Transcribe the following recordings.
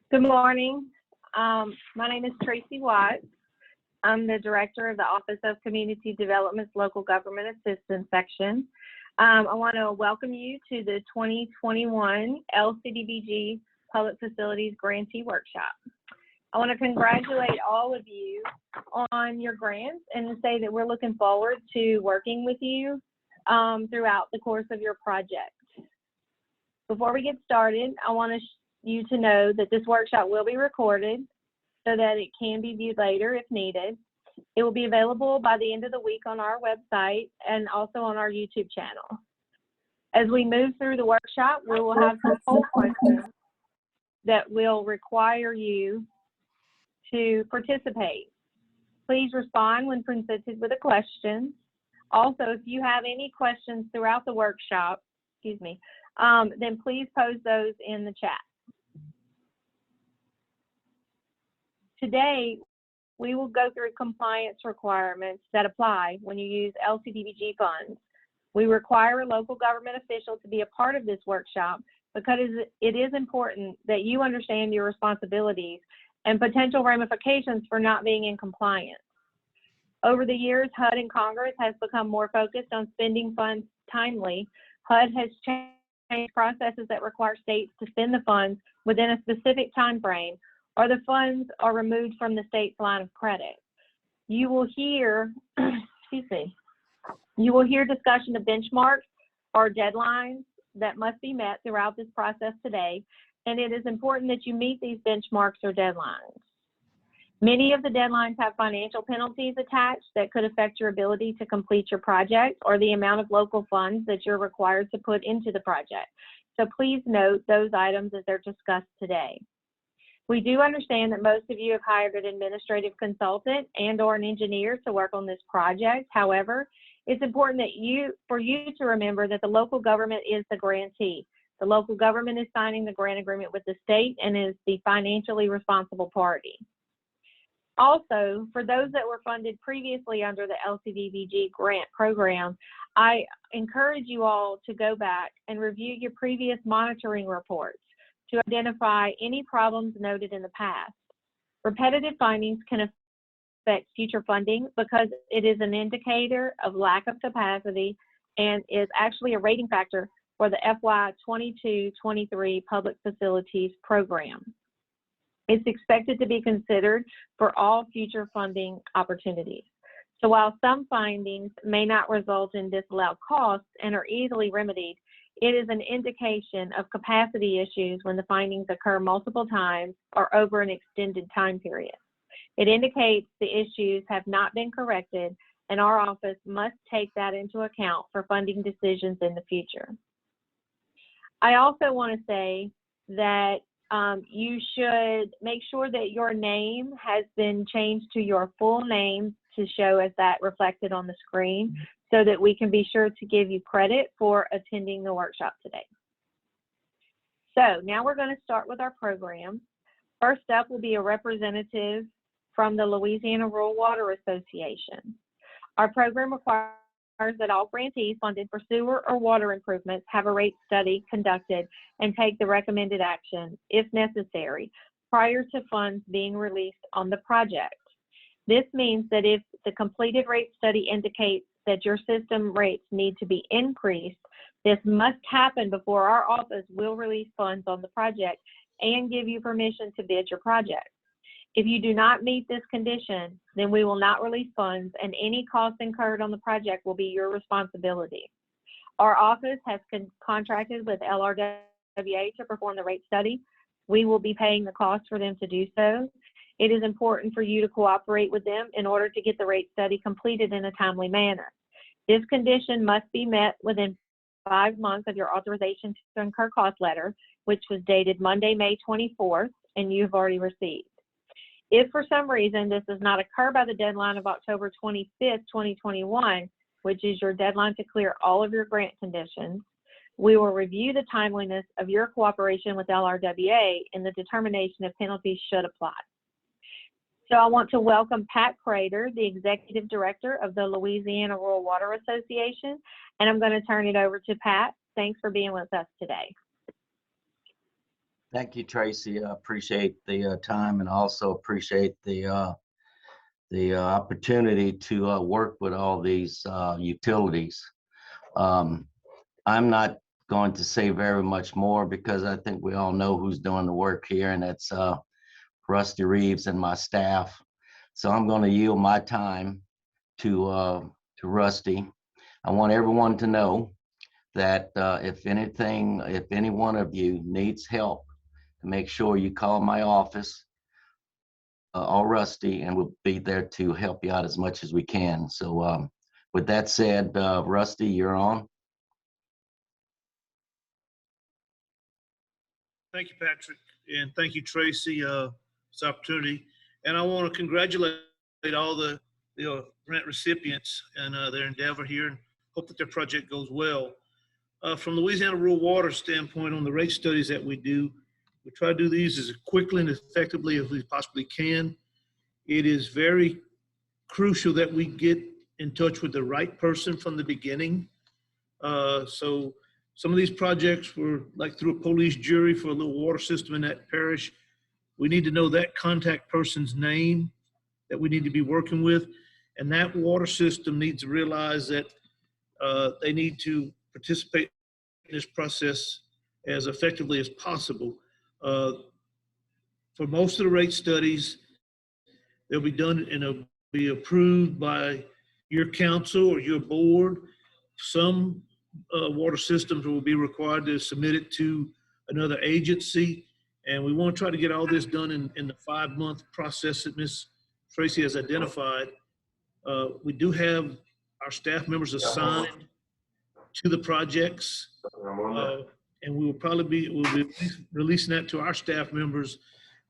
Good morning. My name is Tracy Watts. I'm the director of the Office of Community Development's Local Government Assistance Section. I want to welcome you to the 2021 LCDBG Public Facilities Grantee Workshop. I want to congratulate all of you on your grants and to say that we're looking forward to working with you throughout the course of your project. Before we get started, I want you to know that this workshop will be recorded so that it can be viewed later if needed. It will be available by the end of the week on our website and also on our YouTube channel. As we move through the workshop, we will have some poll questions that will require you to participate. Please respond when presented with a question. Also, if you have any questions throughout the workshop, then please post those in the chat. Today, we will go through compliance requirements that apply when you use LCDBG funds. We require a local government official to be a part of this workshop because it is important that you understand your responsibilities and potential ramifications for not being in compliance. Over the years, HUD and Congress has become more focused on spending funds timely. HUD has changed processes that require states to spend the funds within a specific time frame, or the funds are removed from the state's line of credit. You will hear, you will hear discussion of benchmarks or deadlines that must be met throughout this process today, and it is important that you meet these benchmarks or deadlines. Many of the deadlines have financial penalties attached that could affect your ability to complete your project or the amount of local funds that you're required to put into the project. So please note those items as they're discussed today. We do understand that most of you have hired an administrative consultant and or an engineer to work on this project. However, it's important that for you to remember that the local government is the grantee. The local government is signing the grant agreement with the state and is the financially responsible party. Also, for those that were funded previously under the LCDBG grant program, I encourage you all to go back and review your previous monitoring reports to identify any problems noted in the past. Repetitive findings can affect future funding because it is an indicator of lack of capacity and is actually a rating factor for the FY 22-23 Public Facilities Program. It's expected to be considered for all future funding opportunities. So while some findings may not result in disallowed costs and are easily remedied, it is an indication of capacity issues when the findings occur multiple times or over an extended time period. It indicates the issues have not been corrected, and our office must take that into account for funding decisions in the future. I also want to say that you should make sure that your name has been changed to your full name to show as that reflected on the screen so that we can be sure to give you credit for attending the workshop today. So now we're going to start with our program. First up will be a representative from the Louisiana Rural Water Association. Our program requires that all grantees funded for sewer or water improvements have a rate study conducted and take the recommended action, if necessary, prior to funds being released on the project. This means that if the completed rate study indicates that your system rates need to be increased, this must happen before our office will release funds on the project and give you permission to bid your project. If you do not meet this condition, then we will not release funds and any costs incurred on the project will be your responsibility. Our office has contracted with LRWA to perform the rate study. We will be paying the cost for them to do so. It is important for you to cooperate with them in order to get the rate study completed in a timely manner. This condition must be met within 5 months of your authorization to incur cost letter, which was dated Monday, May 24th, and you have already received. If for some reason this does not occur by the deadline of October 25th, 2021, which is your deadline to clear all of your grant conditions, we will review the timeliness of your cooperation with LRWA in the determination if penalties should apply. So I want to welcome Pat Crater, the Executive Director of the Louisiana Rural Water Association, and I'm going to turn it over to Pat. Thanks for being with us today. Thank you, Tracy. I appreciate the time, and also appreciate the opportunity to work with all these utilities. Um, I'm not going to say very much more because I think we all know who's doing the work here, and that's Rusty Reeves and my staff. So I'm going to yield my time to Rusty. I want everyone to know that if any one of you needs help, make sure you call my office or Rusty, and we'll be there to help you out as much as we can. So with that said, Rusty, you're on. Thank you, Patrick, and thank you, Tracy, for this opportunity. And I want to congratulate all the grant recipients and their endeavor here, and hope that their project goes well. From Louisiana Rural Water standpoint, on the rate studies that we do, we try to do these as quickly and effectively as we possibly can. It is very crucial that we get in touch with the right person from the beginning. So some of these projects were like through a police jury for a little water system in that parish. We need to know that contact person's name that we need to be working with. And that water system needs to realize that they need to participate in this process as effectively as possible. For most of the rate studies, they'll be done and be approved by your council or your board. Some water systems will be required to submit it to another agency. And we want to try to get all this done in the 5-month process that Ms. Tracy has identified. We do have our staff members assigned to the projects. And we'll be releasing that to our staff members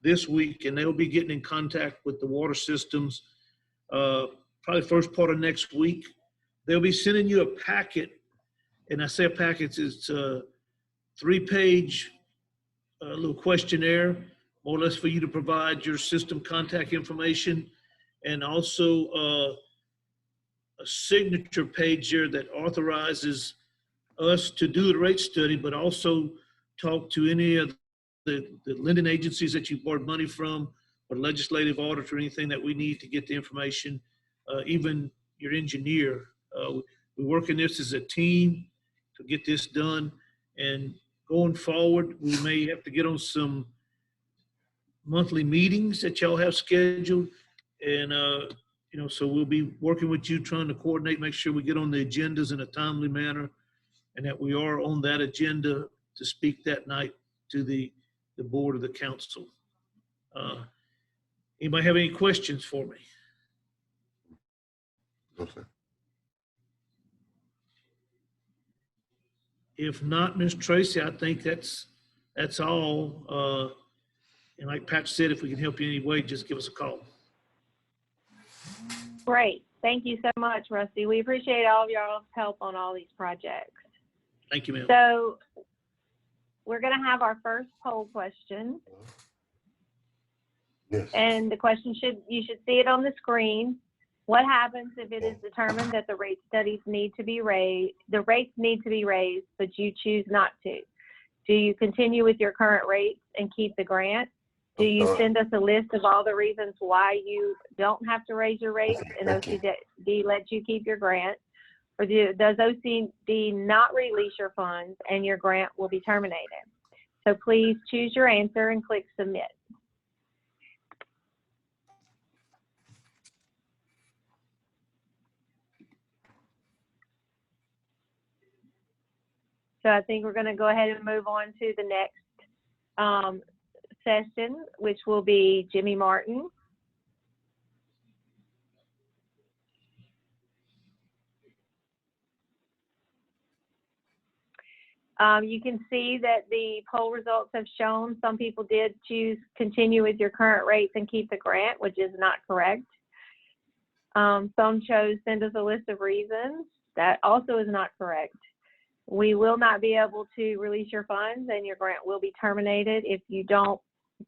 this week, and they'll be getting in contact with the water systems probably first part of next week. They'll be sending you a packet, and I say a packet, it's a 3-page little questionnaire, more or less for you to provide your system contact information, and also a signature page here that authorizes us to do the rate study, but also talk to any of the lending agencies that you borrowed money from, or legislative audit, or anything that we need to get the information, even your engineer. We work in this as a team to get this done. And going forward, we may have to get on some monthly meetings that y'all have scheduled. And, so we'll be working with you, trying to coordinate, make sure we get on the agendas in a timely manner, and that we are on that agenda to speak that night to the board of the council. Anybody have any questions for me? No, sir. If not, Ms. Tracy, I think that's all. And like Pat said, if we can help you in any way, just give us a call. Great. Thank you so much, Rusty. We appreciate all of y'all's help on all these projects. Thank you, ma'am. So we're going to have our first poll question. Yes. And the question you should see it on the screen. What happens if it is determined that the rates need to be raised, but you choose not to? Do you continue with your current rates and keep the grant? Do you send us a list of all the reasons why you don't have to raise your rates, and OCD lets you keep your grant? Or does OCD not release your funds and your grant will be terminated? So please choose your answer and click submit. So I think we're going to go ahead and move on to the next session, which will be Jimmy Martin. You can see that the poll results have shown some people did choose continue with your current rates and keep the grant, which is not correct. Some chose send us a list of reasons. That also is not correct. We will not be able to release your funds, and your grant will be terminated if you don't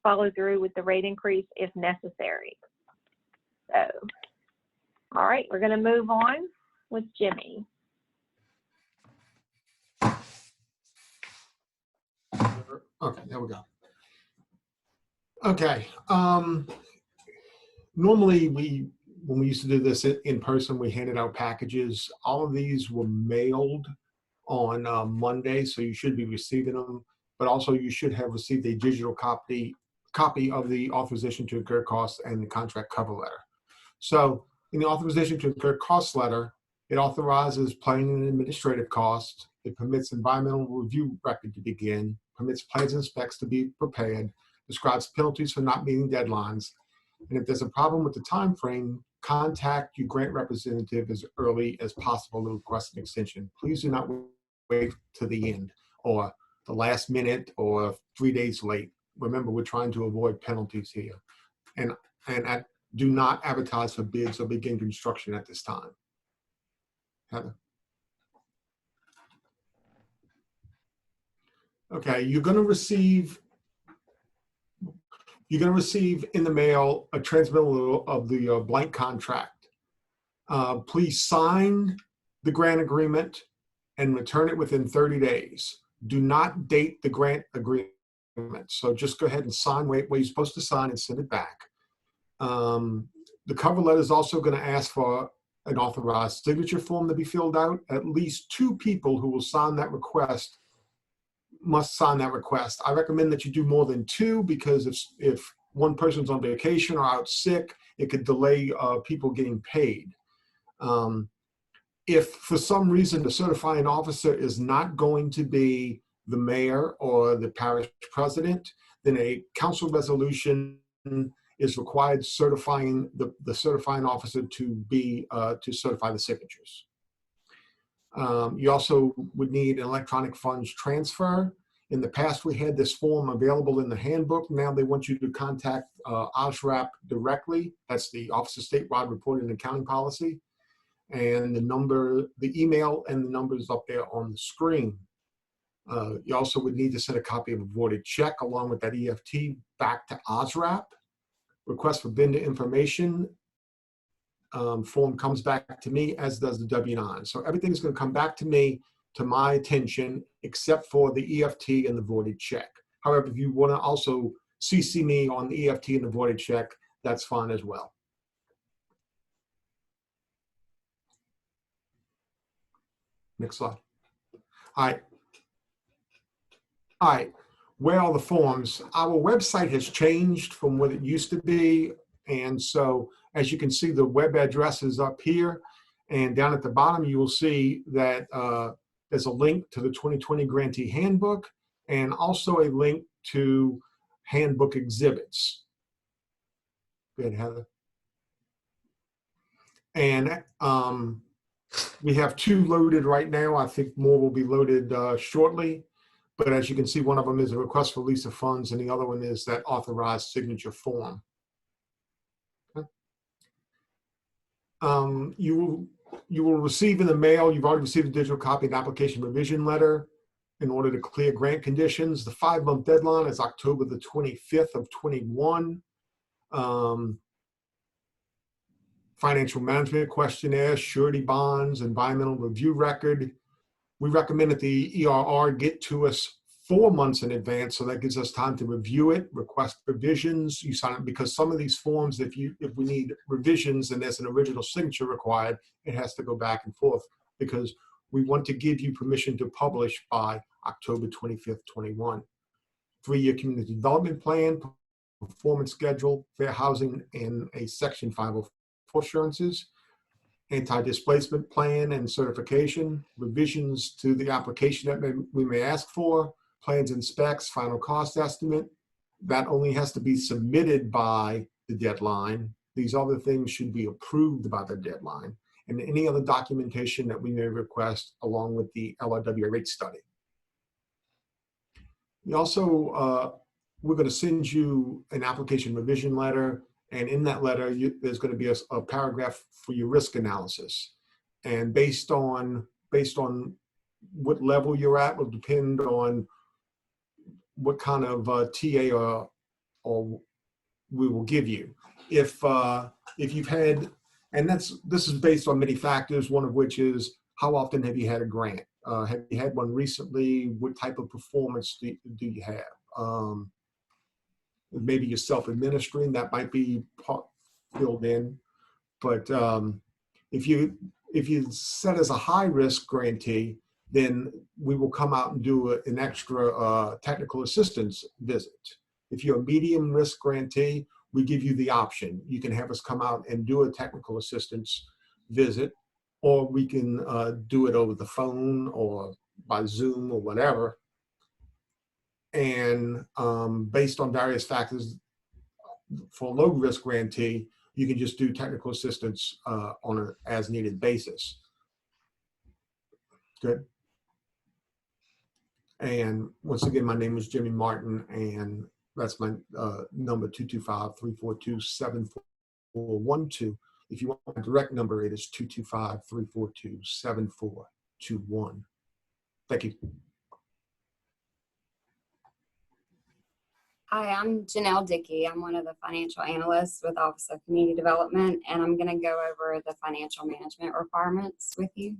follow through with the rate increase if necessary. So, all right, we're going to move on with Jimmy. Okay, there we go. Okay. Normally when we used to do this in person, we handed out packages. All of these were mailed on Monday, so you should be receiving them. But also, you should have received a digital copy of the authorization to incur costs and the contract cover letter. So, in the authorization to incur costs letter, it authorizes planning and administrative costs. It permits environmental review record to begin, permits plans and specs to be prepared, describes penalties for not meeting deadlines, and if there's a problem with the time frame, contact your grant representative as early as possible to request an extension. Please do not wait to the end or the last minute or 3 days late. Remember, we're trying to avoid penalties here. And do not advertise for bids or begin construction at this time. Heather. Okay, you're going to receive in the mail a transmittal of the blank contract. Please sign the grant agreement and return it within 30 days. Do not date the grant agreement. So just go ahead and sign what you're supposed to sign and send it back. The cover letter is also going to ask for an authorized signature form to be filled out. At least 2 people who will sign that request must sign that request. I recommend that you do more than 2 because if one person's on vacation or out sick, it could delay people getting paid. If for some reason the certifying officer is not going to be the mayor or the parish president, then a council resolution is required certifying the certifying officer to certify the signatures. You also would need an electronic funds transfer. In the past, we had this form available in the handbook. Now they want you to contact OSRAP directly. That's the Office of Statewide Reporting and Accounting Policy. And the email and the number is up there on the screen. You also would need to send a copy of a voided check along with that EFT back to OSRAP. Request for vendor information form comes back to me, as does the W-9. So everything's going to come back to me, to my attention, except for the EFT and the voided check. However, if you want to also CC me on the EFT and the voided check, that's fine as well. Next slide. All right. Where are the forms? Our website has changed from what it used to be. And so, as you can see, the web address is up here. And down at the bottom, you will see that there's a link to the 2020 Grantee Handbook and also a link to handbook exhibits. Go ahead, Heather. And we have 2 loaded right now. I think more will be loaded shortly. But as you can see, one of them is a request for release of funds, and the other one is that authorized signature form. Okay. You will receive in the mail, you've already received a digital copy of the application revision letter in order to clear grant conditions. The 5-month deadline is October the 25th of 21. Financial management questionnaire, surety bonds, environmental review record. We recommend that the ERR get to us 4 months in advance, so that gives us time to review it, request revisions. You sign it because some of these forms, if we need revisions and there's an original signature required, it has to go back and forth because we want to give you permission to publish by October 25th, 21. 3-year community development plan, performance schedule, fair housing, and a Section 504 assurances. Anti-displacement plan and certification, revisions to the application that we may ask for, plans and specs, final cost estimate. That only has to be submitted by the deadline. These other things should be approved by the deadline. And any other documentation that we may request along with the LRWA rate study. We also, we're going to send you an application revision letter. And in that letter, there's going to be a paragraph for your risk analysis. And based on what level you're at will depend on what kind of TA or we will give you. If you've had, and this is based on many factors, one of which is how often have you had a grant? Have you had one recently? What type of performance do you have? maybe you're self-administering, that might be filled in. But if you set as a high-risk grantee, then we will come out and do an extra technical assistance visit. If you're a medium risk grantee, we give you the option. You can have us come out and do a technical assistance visit, or we can do it over the phone or by Zoom or whatever. And based on various factors, for a low risk grantee, you can just do technical assistance on an as needed basis. Good. And once again, my name is Jimmy Martin, and that's my number, 225-342-7412. If you want my direct number, it is 225-342-7421. Thank you. Hi, I'm Janelle Dickey. I'm one of the financial analysts with Office of Community Development, and I'm going to go over the financial management requirements with you.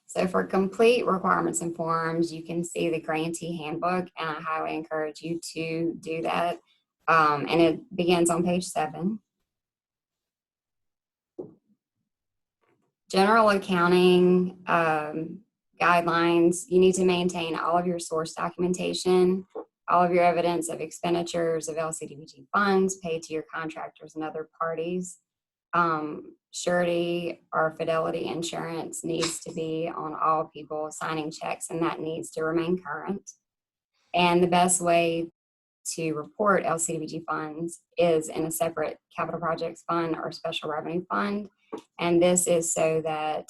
So for complete requirements and forms, you can see the grantee handbook, and I highly encourage you to do that. And it begins on page 7. General accounting guidelines, you need to maintain all of your source documentation, all of your evidence of expenditures of LCDBG funds paid to your contractors and other parties. Surety or fidelity insurance needs to be on all people signing checks, and that needs to remain current. And the best way to report LCDBG funds is in a separate capital projects fund or special revenue fund. And this is so that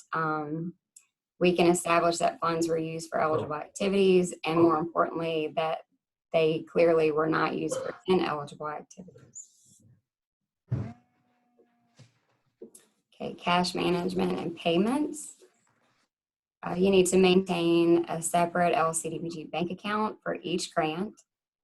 we can establish that funds were used for eligible activities, and more importantly, that they clearly were not used for ineligible activities. Okay, cash management and payments. You need to maintain a separate LCDBG bank account for each grant,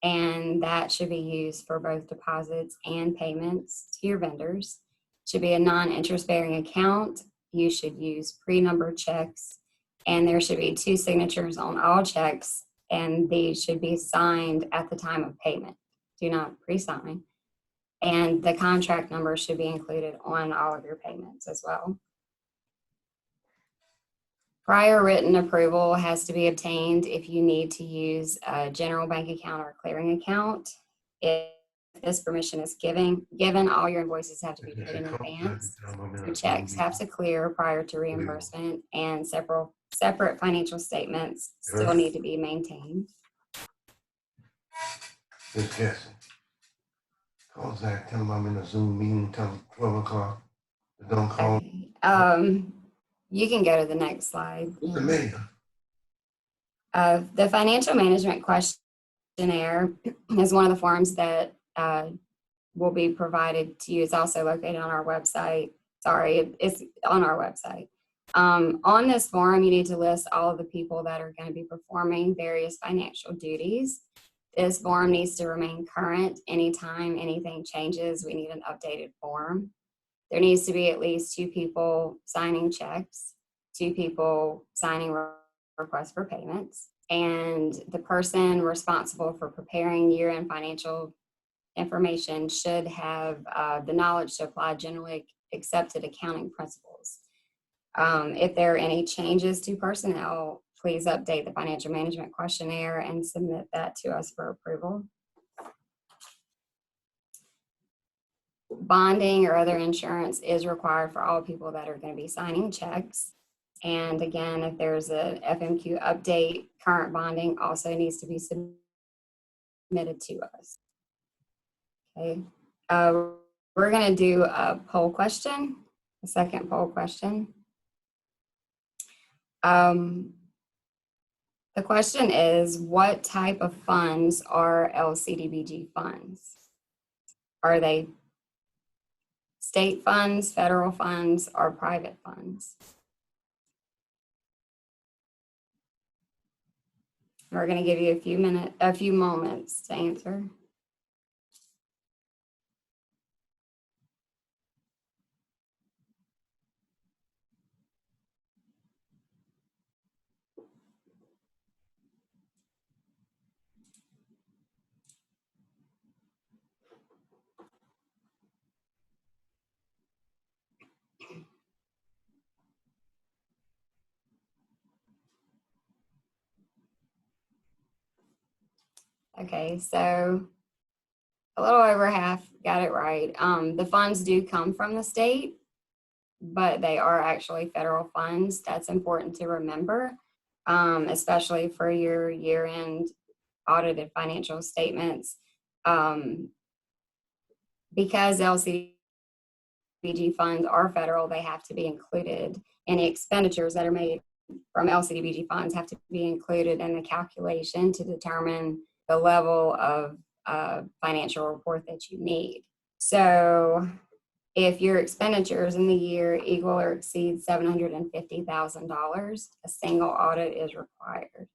and that should be used for both deposits and payments to your vendors. It should be a non-interest bearing account. You should use pre-numbered checks, and there should be 2 signatures on all checks, and these should be signed at the time of payment. Do not pre-sign. And the contract number should be included on all of your payments as well. Prior written approval has to be obtained if you need to use a general bank account or clearing account. If this permission is given, all your invoices have to be paid in advance. Your checks have to clear prior to reimbursement, and separate financial statements still need to be maintained. Miss Jessie, call Zach, tell him I'm in a Zoom meeting till 12 o'clock. Don't call. Okay. You can go to the next slide. Who's the mayor? The financial management questionnaire is one of the forms that will be provided to you. It's also located on our website. Sorry, it's on our website. On this form, you need to list all of the people that are going to be performing various financial duties. This form needs to remain current. Anytime anything changes, we need an updated form. There needs to be at least 2 people signing checks, 2 people signing requests for payments, and the person responsible for preparing year-end financial information should have the knowledge to apply generally accepted accounting principles. If there are any changes to personnel, please update the financial management questionnaire and submit that to us for approval. Bonding or other insurance is required for all people that are going to be signing checks. And again, if there's a FMQ update, current bonding also needs to be submitted to us. Okay, we're going to do a poll question, a second poll question. The question is, what type of funds are LCDBG funds? Are they state funds, federal funds, or private funds? We're going to give you a few moments to answer. Okay, so a little over half got it right. The funds do come from the state, but they are actually federal funds. That's important to remember, especially for your year-end audited financial statements. Because LCDBG funds are federal, they have to be included. Any expenditures that are made from LCDBG funds have to be included in the calculation to determine the level of financial report that you need. So if your expenditures in the year equal or exceed $750,000, a single audit is required.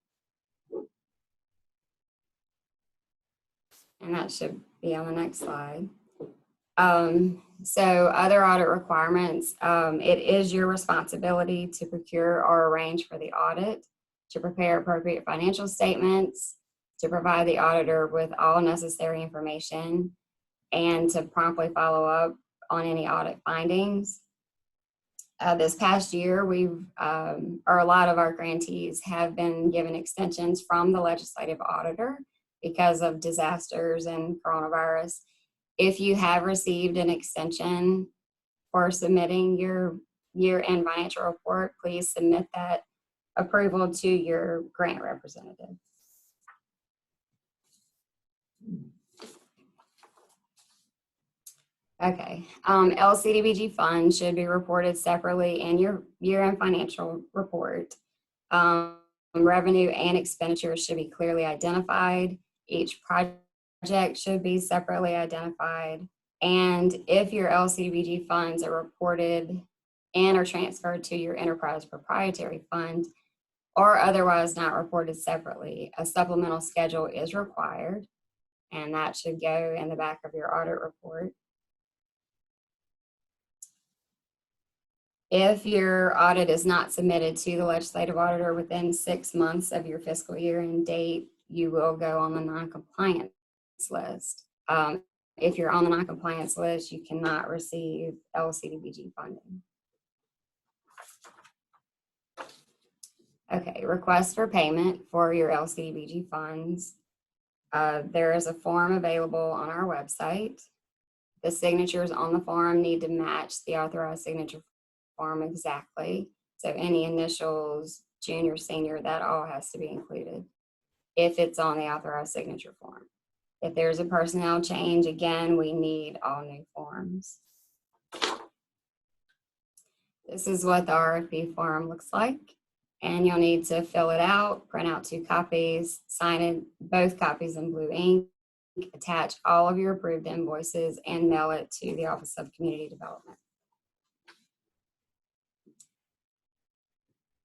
And that should be on the next slide. So other audit requirements, it is your responsibility to procure or arrange for the audit, to prepare appropriate financial statements, to provide the auditor with all necessary information, and to promptly follow up on any audit findings. This past year, a lot of our grantees have been given extensions from the legislative auditor because of disasters and coronavirus. If you have received an extension for submitting your year-end financial report, please submit that approval to your grant representative. Okay, LCDBG funds should be reported separately in your year-end financial report. Revenue and expenditures should be clearly identified. Each project should be separately identified. And if your LCDBG funds are reported and are transferred to your enterprise proprietary fund or otherwise not reported separately, a supplemental schedule is required, and that should go in the back of your audit report. If your audit is not submitted to the legislative auditor within 6 months of your fiscal year end date, you will go on the non-compliance list. If you're on the non-compliance list, you cannot receive LCDBG funding. Okay, request for payment for your LCDBG funds. There is a form available on our website. The signatures on the form need to match the authorized signature form exactly. So any initials, junior, senior, that all has to be included if it's on the authorized signature form. If there's a personnel change, again, we need all new forms. This is what the RFP form looks like. And you'll need to fill it out, print out 2 copies, sign it, both copies in blue ink, attach all of your approved invoices, and mail it to the Office of Community Development.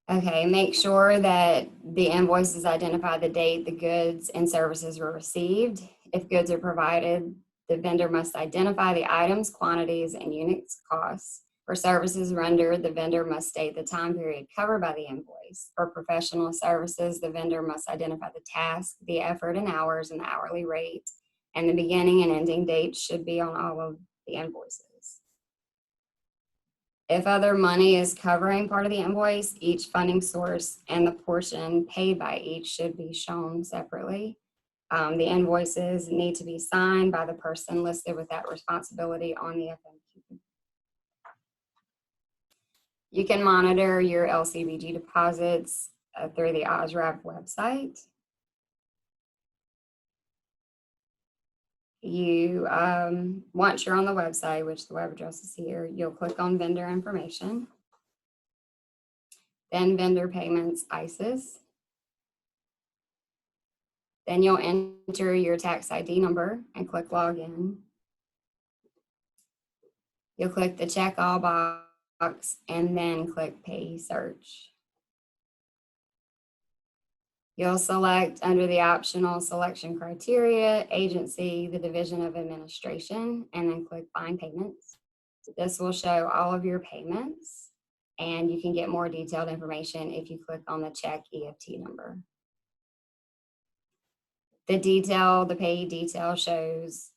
Okay, make sure that the invoices identify the date the goods and services were received. If goods are provided, the vendor must identify the items, quantities, and units costs. For services rendered, the vendor must state the time period covered by the invoice. For professional services, the vendor must identify the task, the effort and hours, and the hourly rate. And the beginning and ending dates should be on all of the invoices. If other money is covering part of the invoice, each funding source and the portion paid by each should be shown separately. The invoices need to be signed by the person listed with that responsibility on the FMQ. You can monitor your LCDBG deposits through the OSRAP website. You, once you're on the website, which the web address is here, you'll click on vendor information, then vendor payments, ISIS. Then you'll enter your tax ID number and click login. You'll click the check all box and then click pay search. You'll select under the optional selection criteria, agency, the Division of Administration, and then click find payments. This will show all of your payments, and you can get more detailed information if you click on the check EFT number. The payee detail shows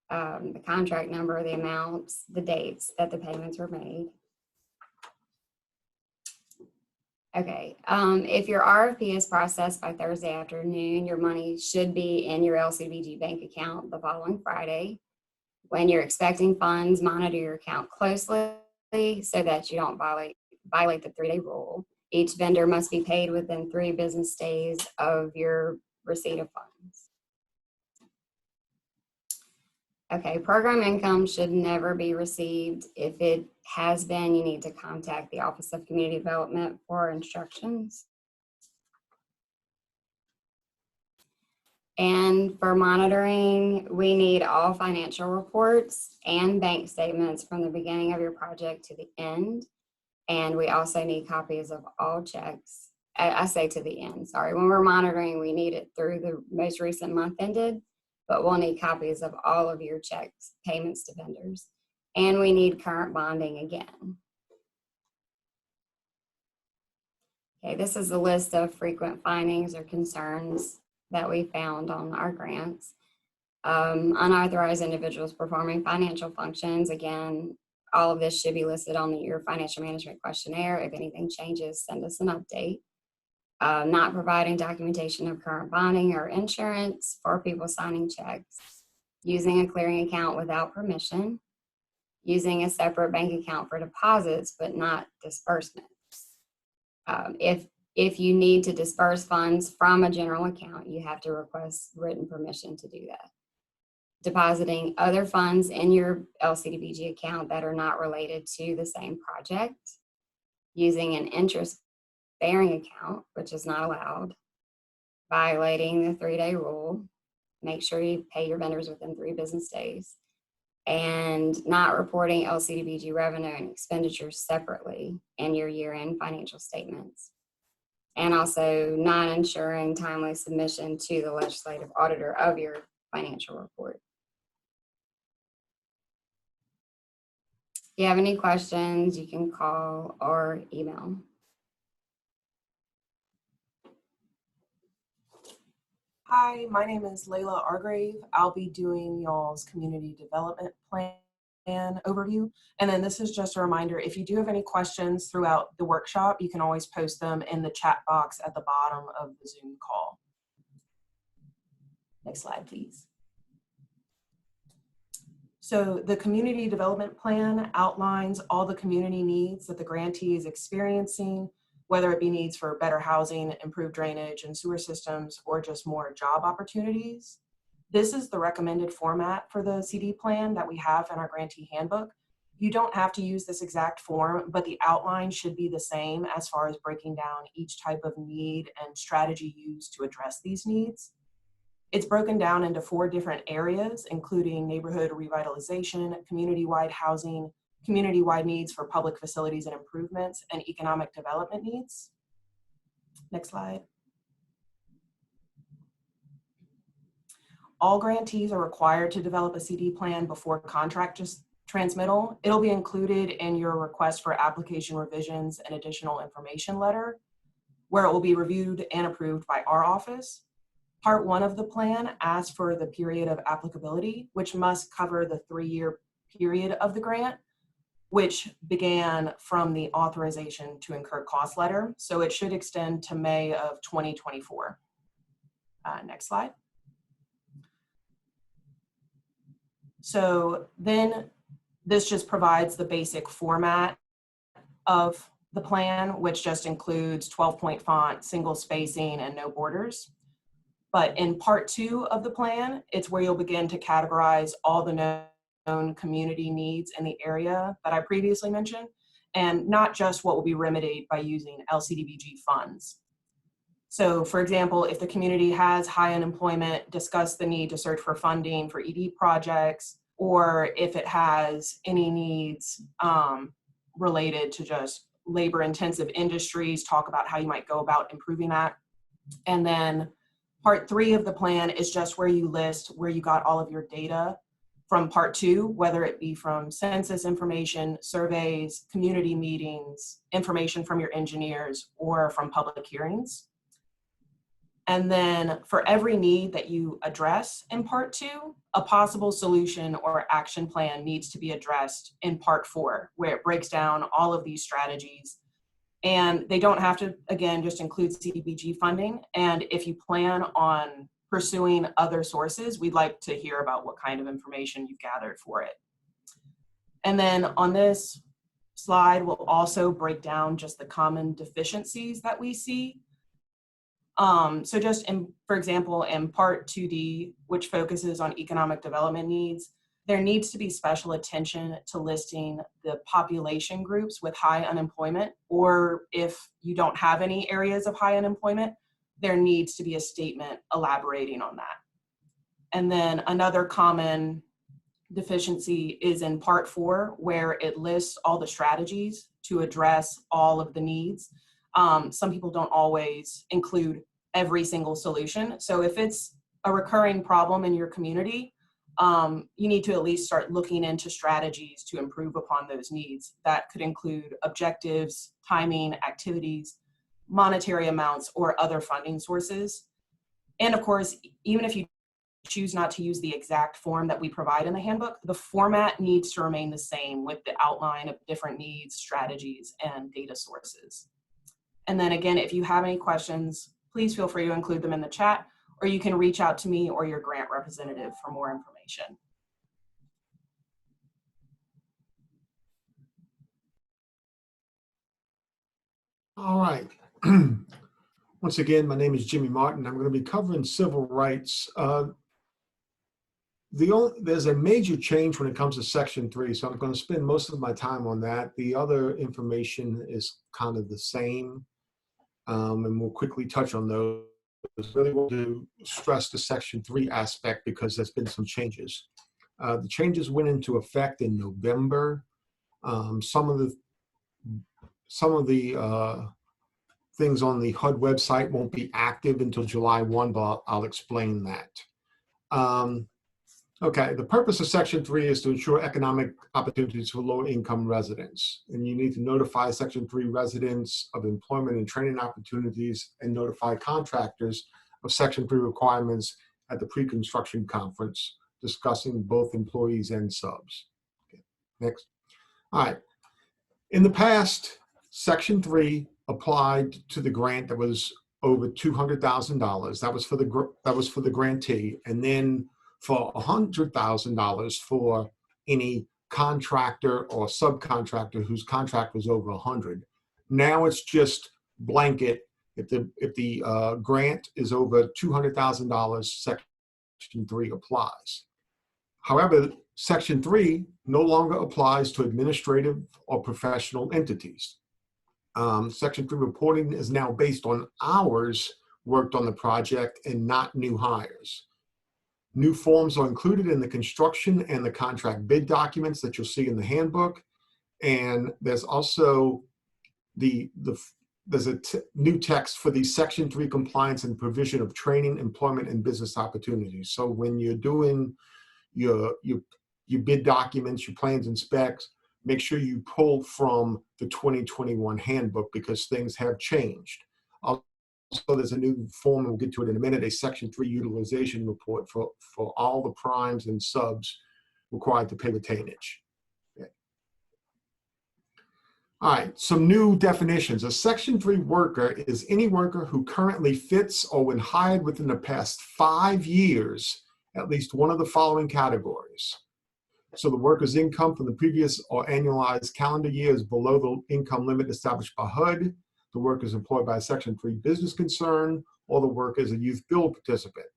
the contract number, the amounts, the dates that the payments were made. Okay, if your RFP is processed by Thursday afternoon, your money should be in your LCBG bank account the following Friday. When you're expecting funds, monitor your account closely so that you don't violate the 3-day rule. Each vendor must be paid within 3 business days of your receipt of funds. Okay, program income should never be received. If it has been, you need to contact the Office of Community Development for instructions. And for monitoring, we need all financial reports and bank statements from the beginning of your project to the end. And we also need copies of all checks. I say to the end, sorry. When we're monitoring, we need it through the most recent month ended, but we'll need copies of all of your checks, payments to vendors. And we need current bonding again. Okay, this is a list of frequent findings or concerns that we found on our grants. Unauthorized individuals performing financial functions. Again, all of this should be listed on your financial management questionnaire. If anything changes, send us an update. Not providing documentation of current bonding or insurance for people signing checks. Using a clearing account without permission. Using a separate bank account for deposits, but not disbursements. If you need to disperse funds from a general account, you have to request written permission to do that. Depositing other funds in your LCDBG account that are not related to the same project. Using an interest-bearing account, which is not allowed. Violating the 3-day rule. Make sure you pay your vendors within 3 business days. And not reporting LCDBG revenue and expenditures separately in your year-end financial statements. And also not ensuring timely submission to the legislative auditor of your financial report. If you have any questions, you can call or email. Hi, my name is Layla Argrave. I'll be doing y'all's community development plan overview. And then this is just a reminder, if you do have any questions throughout the workshop, you can always post them in the chat box at the bottom of the Zoom call. Next slide, please. So the community development plan outlines all the community needs that the grantee is experiencing, whether it be needs for better housing, improved drainage and sewer systems, or just more job opportunities. This is the recommended format for the CD plan that we have in our grantee handbook. You don't have to use this exact form, but the outline should be the same as far as breaking down each type of need and strategy used to address these needs. It's broken down into 4 different areas, including neighborhood revitalization, community-wide housing, community-wide needs for public facilities and improvements, and economic development needs. Next slide. All grantees are required to develop a CD plan before contract transmittal. It'll be included in your request for application revisions and additional information letter, where it will be reviewed and approved by our office. Part 1 of the plan asks for the period of applicability, which must cover the 3-year period of the grant, which began from the authorization to incur cost letter. So it should extend to May of 2024. Next slide. So then this just provides the basic format of the plan, which just includes 12-point font, single spacing, and no borders. But in part 2 of the plan, it's where you'll begin to categorize all the known community needs in the area that I previously mentioned, and not just what will be remedied by using LCDBG funds. So for example, if the community has high unemployment, discuss the need to search for funding for ED projects, or if it has any needs related to just labor intensive industries, talk about how you might go about improving that. And then part 3 of the plan is just where you list where you got all of your data from part 2, whether it be from census information, surveys, community meetings, information from your engineers, or from public hearings. And then for every need that you address in part 2, a possible solution or action plan needs to be addressed in part 4, where it breaks down all of these strategies And they don't have to, again, just include CDBG funding. And if you plan on pursuing other sources, we'd like to hear about what kind of information you've gathered for it. And then on this slide, we'll also break down just the common deficiencies that we see. So just for example, in Part 2D, which focuses on economic development needs, there needs to be special attention to listing the population groups with high unemployment, or if you don't have any areas of high unemployment, there needs to be a statement elaborating on that. And then another common deficiency is in Part 4, where it lists all the strategies to address all of the needs. Some people don't always include every single solution. So if it's a recurring problem in your community, you need to at least start looking into strategies to improve upon those needs. That could include objectives, timing, activities, monetary amounts, or other funding sources. And of course, even if you choose not to use the exact form that we provide in the handbook, the format needs to remain the same with the outline of different needs, strategies, and data sources. And then again, if you have any questions, please feel free to include them in the chat, or you can reach out to me or your grant representative for more information. All right. Once again, my name is Jimmy Martin. I'm going to be covering civil rights. There's a major change when it comes to Section 3, so I'm going to spend most of my time on that. The other information is kind of the same, and we'll quickly touch on those. I really want to stress the Section 3 aspect because there's been some changes. The changes went into effect in November. Some of the things on the HUD website won't be active until July 1, but I'll explain that. Okay, the purpose of Section 3 is to ensure economic opportunities for low-income residents. And you need to notify Section 3 residents of employment and training opportunities and notify contractors of Section 3 requirements at the pre-construction conference, discussing both employees and subs. Okay, next. All right. In the past, Section 3 applied to the grant that was over $200,000. That was for the grantee, and then for $100,000 for any contractor or subcontractor whose contract was over 100. Now it's just blanket. If the grant is over $200,000, Section 3 applies. However, Section 3 no longer applies to administrative or professional entities. Section 3 reporting is now based on hours worked on the project and not new hires. New forms are included in the construction and the contract bid documents that you'll see in the handbook. And there's also there's a new text for the Section 3 compliance and provision of training, employment, and business opportunities. So when you're doing your bid documents, your plans and specs, make sure you pull from the 2021 handbook because things have changed. Also, there's a new form, and we'll get to it in a minute, a Section 3 utilization report for all the primes and subs required to pay retainage. Okay. All right, some new definitions. A Section 3 worker is any worker who currently fits or when hired within the past 5 years, at least one of the following categories. So the worker's income from the previous or annualized calendar year is below the income limit established by HUD. The worker is employed by a Section 3 business concern, or the worker is a youth build participant.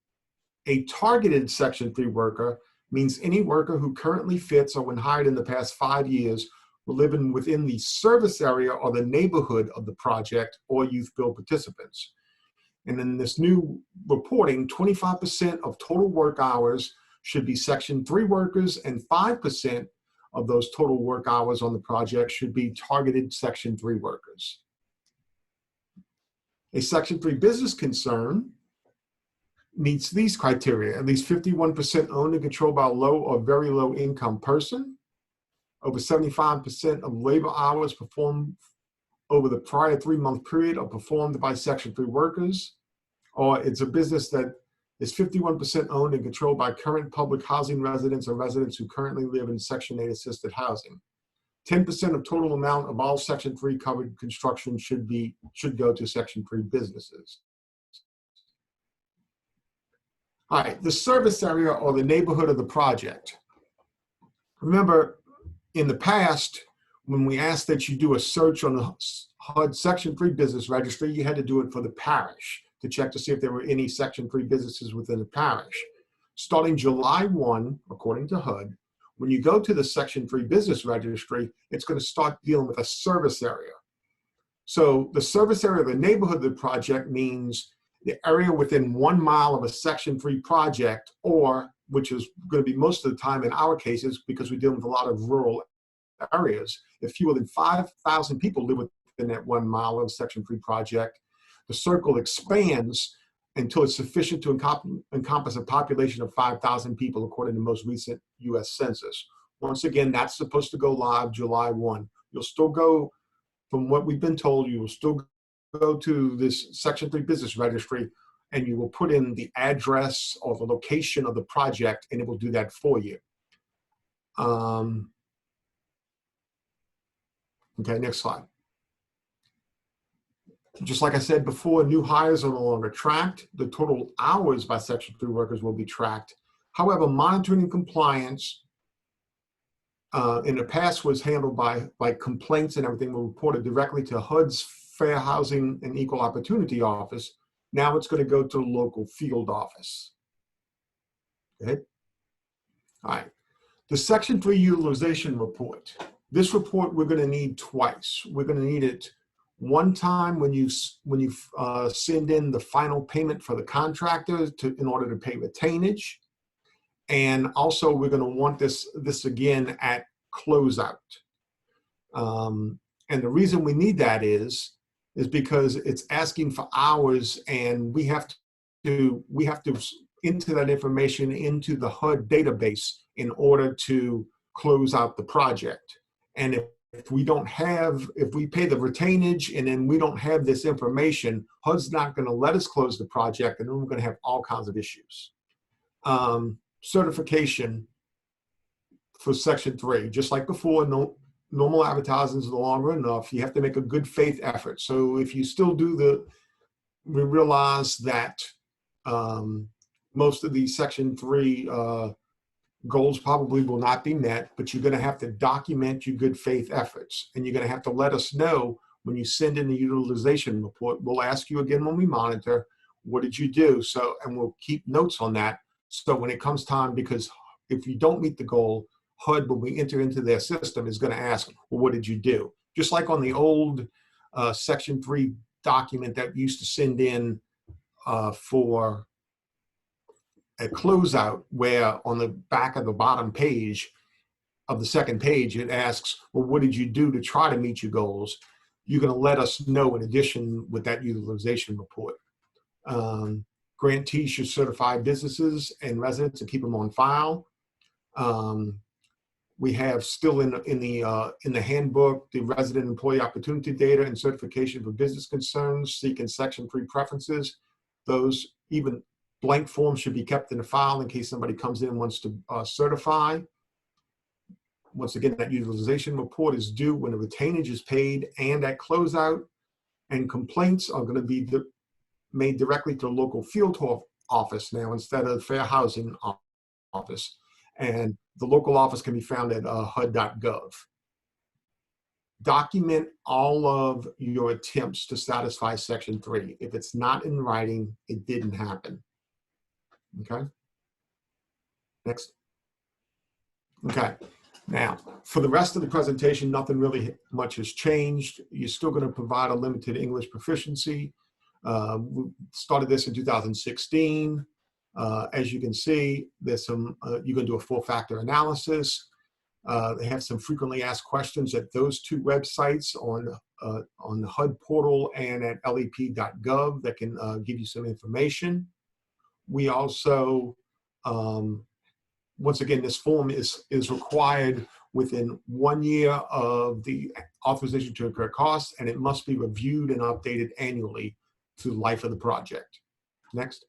A targeted Section 3 worker means any worker who currently fits or when hired in the past 5 years will live within the service area or the neighborhood of the project or youth build participants. And in this new reporting, 25% of total work hours should be Section 3 workers, and 5% of those total work hours on the project should be targeted Section 3 workers. A Section 3 business concern meets these criteria: at least 51% owned and controlled by a low or very low income person, over 75% of labor hours performed over the prior 3-month period are performed by Section 3 workers, or it's a business that is 51% owned and controlled by current public housing residents or residents who currently live in Section 8 assisted housing. 10% of total amount of all Section 3 covered construction should go to Section 3 businesses. All right, the service area or the neighborhood of the project. Remember, in the past, when we asked that you do a search on the HUD Section 3 business registry, you had to do it for the parish to check to see if there were any Section 3 businesses within the parish. Starting July 1, according to HUD, when you go to the Section 3 business registry, it's going to start dealing with a service area. So the service area of the neighborhood of the project means the area within 1 mile of a Section 3 project, or which is going to be most of the time in our cases because we deal with a lot of rural areas. If fewer than 5,000 people live within that 1 mile of a Section 3 project, the circle expands until it's sufficient to encompass a population of 5,000 people, according to the most recent U.S. Census. Once again, that's supposed to go live July 1. You'll still go, from what we've been told, you will still go to this Section 3 business registry and you will put in the address or the location of the project and it will do that for you. Okay, next slide. Just like I said before, new hires are no longer tracked. The total hours by Section 3 workers will be tracked. However, monitoring and compliance in the past was handled by complaints and everything were reported directly to HUD's Fair Housing and Equal Opportunity Office. Now it's going to go to the local field office. Okay. All right. The Section 3 utilization report. This report we're going to need twice. We're going to need it one time when you send in the final payment for the contractor in order to pay retainage, and also we're going to want this again at closeout. And the reason we need that is because it's asking for hours, and we have to enter that information into the HUD database in order to close out the project. And if we pay the retainage and then we don't have this information, HUD's not going to let us close the project, and then we're going to have all kinds of issues. Certification for Section 3, just like before, normal advertising is no longer enough. You have to make a good faith effort. So if you still do we realize that most of these Section 3 goals probably will not be met, but you're going to have to document your good faith efforts, and you're going to have to let us know when you send in the utilization report. We'll ask you again when we monitor, what did you do? So, and we'll keep notes on that. So when it comes time, because if you don't meet the goal, HUD, when we enter into their system, is going to ask, well, what did you do? Just like on the old Section 3 document that we used to send in for a closeout, where on the back of the bottom page of the second page, it asks, well, what did you do to try to meet your goals? You're going to let us know in addition with that utilization report. Grantees should certify businesses and residents and keep them on file. We have still in the handbook, the resident employee opportunity data and certification for business concerns, seeking Section 3 preferences. Those even blank forms should be kept in the file in case somebody comes in and wants to certify. Once again, that utilization report is due when the retainage is paid and at closeout, and complaints are going to be made directly to the local field office now instead of the Fair Housing Office. And the local office can be found at HUD.gov. Document all of your attempts to satisfy Section 3. If it's not in writing, it didn't happen. Okay. Next. Okay. Now, for the rest of the presentation, nothing really much has changed. You're still going to provide a limited English proficiency. We started this in 2016. As you can see, there's some, you can do a full factor analysis. They have some frequently asked questions at those two websites on the HUD portal and at lep.gov that can give you some information. We also, once again, this form is required within 1 year of the authorization to incur costs, and it must be reviewed and updated annually through the life of the project. Next.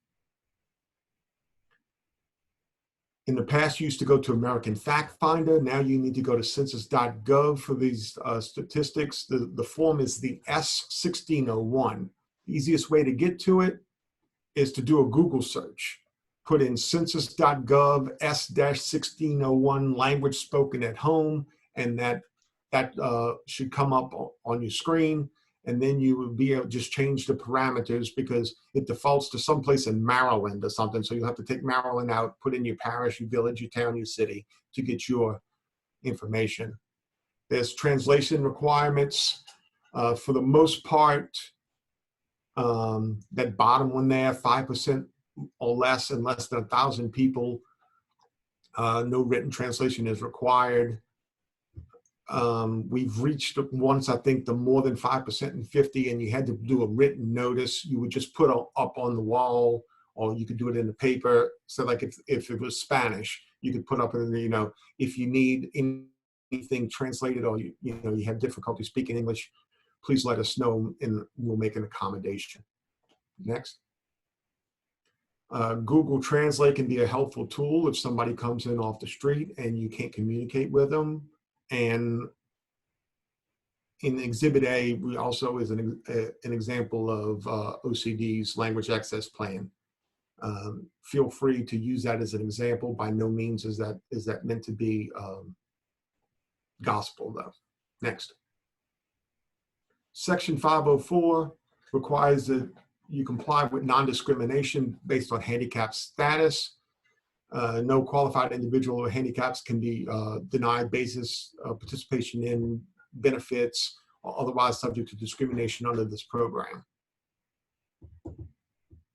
In the past, you used to go to American Fact Finder. Now you need to go to census.gov for these statistics. The form is the S1601. The easiest way to get to it is to do a Google search. Put in census.gov S-1601 language spoken at home, and that should come up on your screen. And then you will be able to just change the parameters because it defaults to someplace in Maryland or something. So you'll have to take Maryland out, put in your parish, your village, your town, your city to get your information. There's translation requirements. For the most part, that bottom one there, 5% or less and less than 1,000 people, no written translation is required. We've reached once, I think, the more than 5% and 50, and you had to do a written notice. You would just put up on the wall, or you could do it in the paper. So like if it was Spanish, you could put up in the, if you need anything translated or you have difficulty speaking English, please let us know and we'll make an accommodation. Next. Google Translate can be a helpful tool if somebody comes in off the street and you can't communicate with them. And in Exhibit A, we also is an example of OCD's language access plan. Feel free to use that as an example. By no means is that meant to be gospel, though. Next. Section 504 requires that you comply with non-discrimination based on handicap status. No qualified individual with handicaps can be denied basis of participation in benefits or otherwise subject to discrimination under this program.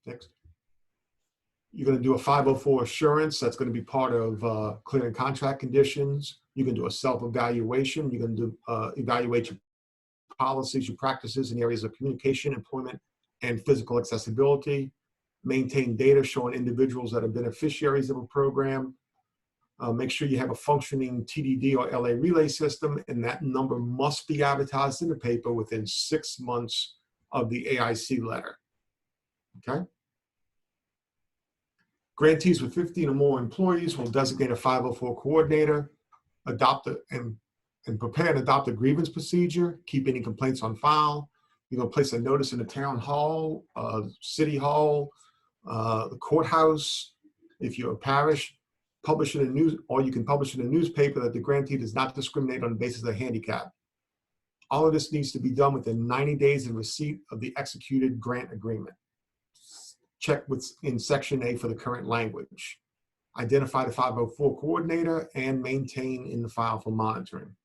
Next. You're going to do a 504 assurance. That's going to be part of clearing contract conditions. You can do a self-evaluation. You can do evaluate your policies, your practices in areas of communication, employment, and physical accessibility. Maintain data showing individuals that are beneficiaries of a program. Make sure you have a functioning TDD or LA relay system, and that number must be advertised in the paper within 6 months of the AIC letter. Okay? Grantees with 15 or more employees will designate a 504 coordinator, adopt and prepare and adopt a grievance procedure, keep any complaints on file. You're going to place a notice in the town hall, city hall, the courthouse, if you're a parish, publish it in news, or you can publish in a newspaper that the grantee does not discriminate on the basis of handicap. All of this needs to be done within 90 days of receipt of the executed grant agreement. Check in Section A for the current language. Identify the 504 coordinator and maintain in the file for monitoring.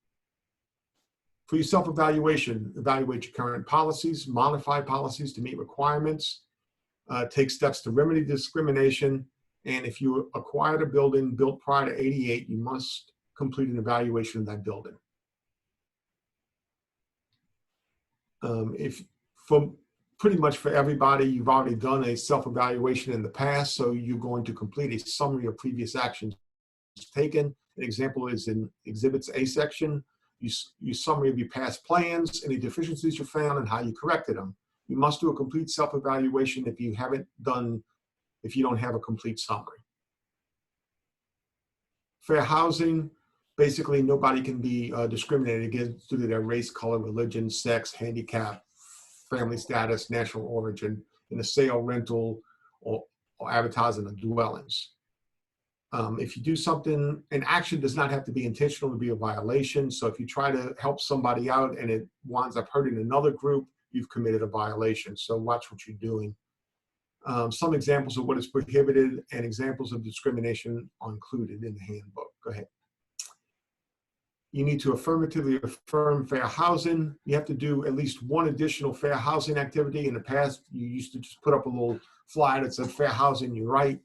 For your self-evaluation, evaluate your current policies, modify policies to meet requirements, take steps to remedy discrimination, and if you acquired a building built prior to '88, you must complete an evaluation of that building. Pretty much for everybody, you've already done a self-evaluation in the past, so you're going to complete a summary of previous actions taken. An example is in Exhibits A section. You summary of your past plans, any deficiencies you found, and how you corrected them. You must do a complete self-evaluation if you don't have a complete summary. Fair housing, basically nobody can be discriminated against due to their race, color, religion, sex, handicap, family status, national origin in a sale, rental, or advertising of dwellings. If you do something, an action does not have to be intentional to be a violation. So if you try to help somebody out and it winds up hurting another group, you've committed a violation. So watch what you're doing. Some examples of what is prohibited and examples of discrimination are included in the handbook. Go ahead. You need to affirmatively affirm fair housing. You have to do at least one additional fair housing activity. In the past, you used to just put up a little flyer that said fair housing, you're right.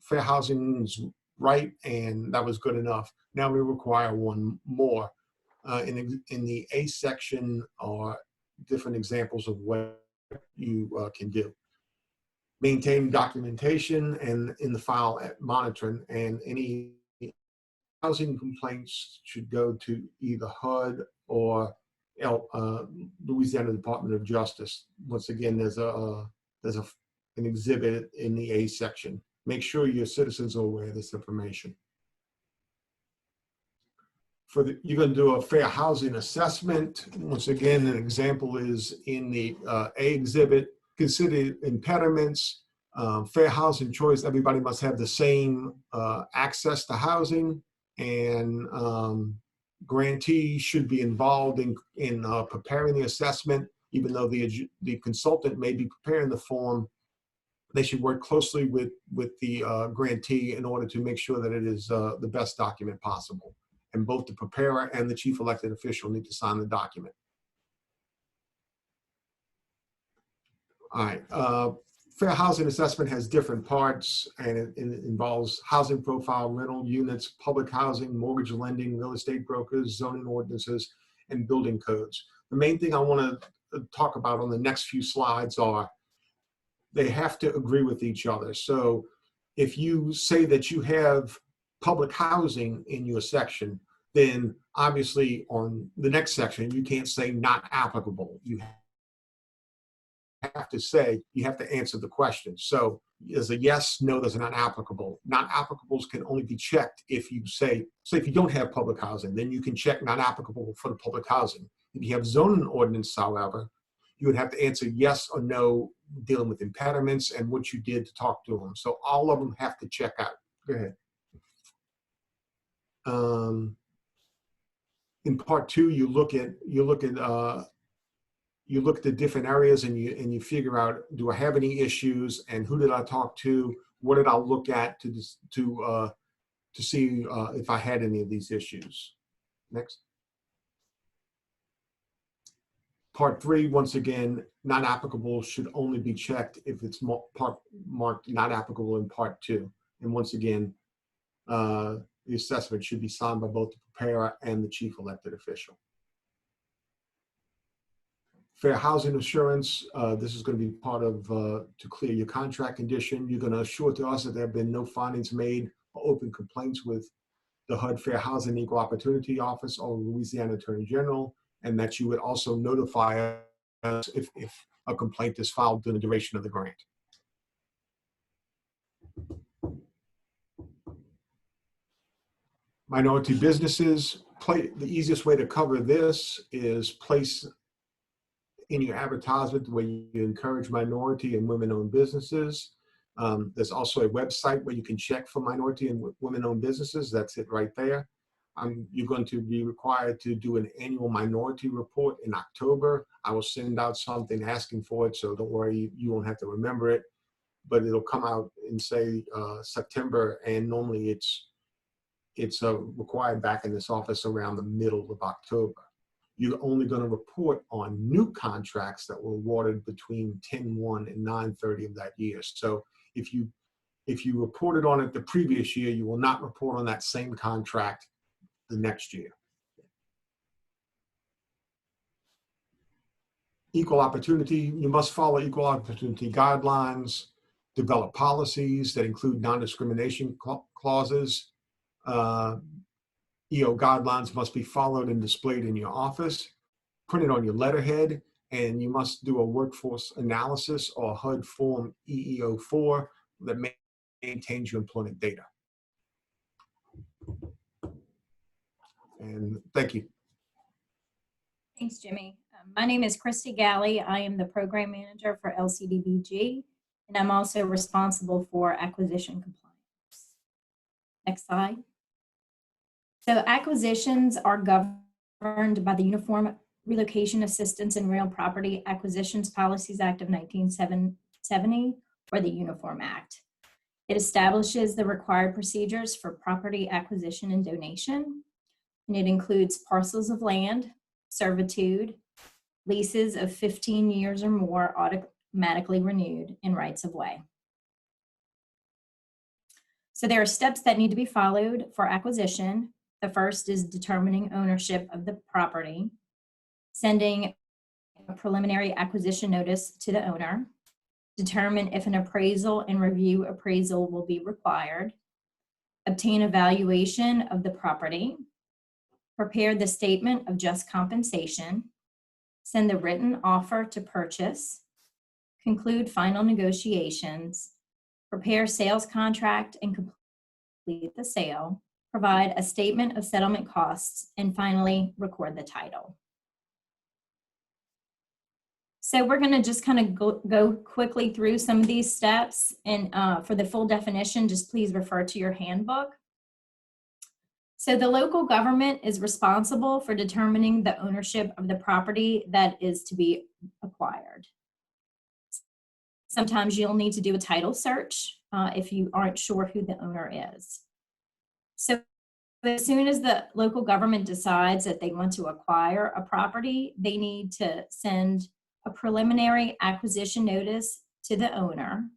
Fair housing is right, and that was good enough. Now we require one more. In the A section are different examples of what you can do. Maintain documentation and in the file at monitoring, and any housing complaints should go to either HUD or Louisiana Department of Justice. Once again, there's an exhibit in the A section Make sure your citizens are aware of this information. You're going to do a fair housing assessment. Once again, an example is in the A exhibit. Consider impediments, fair housing choice. Everybody must have the same access to housing, and grantees should be involved in preparing the assessment. Even though the consultant may be preparing the form, they should work closely with the grantee in order to make sure that it is the best document possible. And both the preparer and the chief elected official need to sign the document. All right. Fair housing assessment has different parts, and it involves housing profile, rental units, public housing, mortgage lending, real estate brokers, zoning ordinances, and building codes. The main thing I want to talk about on the next few slides are they have to agree with each other. So if you say that you have public housing in your section, then obviously on the next section, you can't say not applicable. You have to say, you have to answer the question. So there's a yes, no, there's a not applicable. Not applicables can only be checked if you say if you don't have public housing, then you can check not applicable for the public housing. If you have zoning ordinance, however, you would have to answer yes or no, dealing with impediments and what you did to talk to them. So all of them have to check out. Go ahead. In part two, you look at the different areas and you figure out, do I have any issues, and who did I talk to? What did I look at to see if I had any of these issues? Next. Part three, once again, not applicable should only be checked if it's marked not applicable in part two. And once again, the assessment should be signed by both the preparer and the chief elected official. Fair housing assurance, this is going to be part of, to clear your contract condition. You're going to assure to us that there have been no findings made or open complaints with the HUD Fair Housing Equal Opportunity Office or Louisiana Attorney General, and that you would also notify us if a complaint is filed during the duration of the grant. Minority businesses, the easiest way to cover this is place in your advertisement where you encourage minority and women-owned businesses. There's also a website where you can check for minority and women-owned businesses. That's it right there. You're going to be required to do an annual minority report in October. I will send out something asking for it, so don't worry, you won't have to remember it, but it'll come out in, say, September, and normally it's required back in this office around the middle of October. You're only going to report on new contracts that were awarded between 10/1 and 9/30 of that year. So if you reported on it the previous year, you will not report on that same contract the next year. Equal opportunity, you must follow equal opportunity guidelines, develop policies that include non-discrimination clauses. EO guidelines must be followed and displayed in your office, printed on your letterhead, and you must do a workforce analysis or HUD form EEO4 that maintains your employment data. And thank you. Thanks, Jimmy. My name is Christy Galley. I am the program manager for LCDBG, and I'm also responsible for acquisition compliance. Next slide. So acquisitions are governed by the Uniform Relocation Assistance and Real Property Acquisitions Policies Act of 1970, or the Uniform Act. It establishes the required procedures for property acquisition and donation, and it includes parcels of land, servitude, leases of 15 years or more automatically renewed, and rights of way. So there are steps that need to be followed for acquisition. The first is determining ownership of the property, sending a preliminary acquisition notice to the owner, determine if an appraisal and review appraisal will be required, obtain a valuation of the property, prepare the statement of just compensation, send the written offer to purchase, conclude final negotiations, prepare sales contract and complete the sale, provide a statement of settlement costs, and finally record the title. So we're going to just kind of go quickly through some of these steps, and for the full definition, just please refer to your handbook. So the local government is responsible for determining the ownership of the property that is to be acquired. Sometimes you'll need to do a title search if you aren't sure who the owner is. So as soon as the local government decides that they want to acquire a property, they need to send a preliminary acquisition notice to the owner.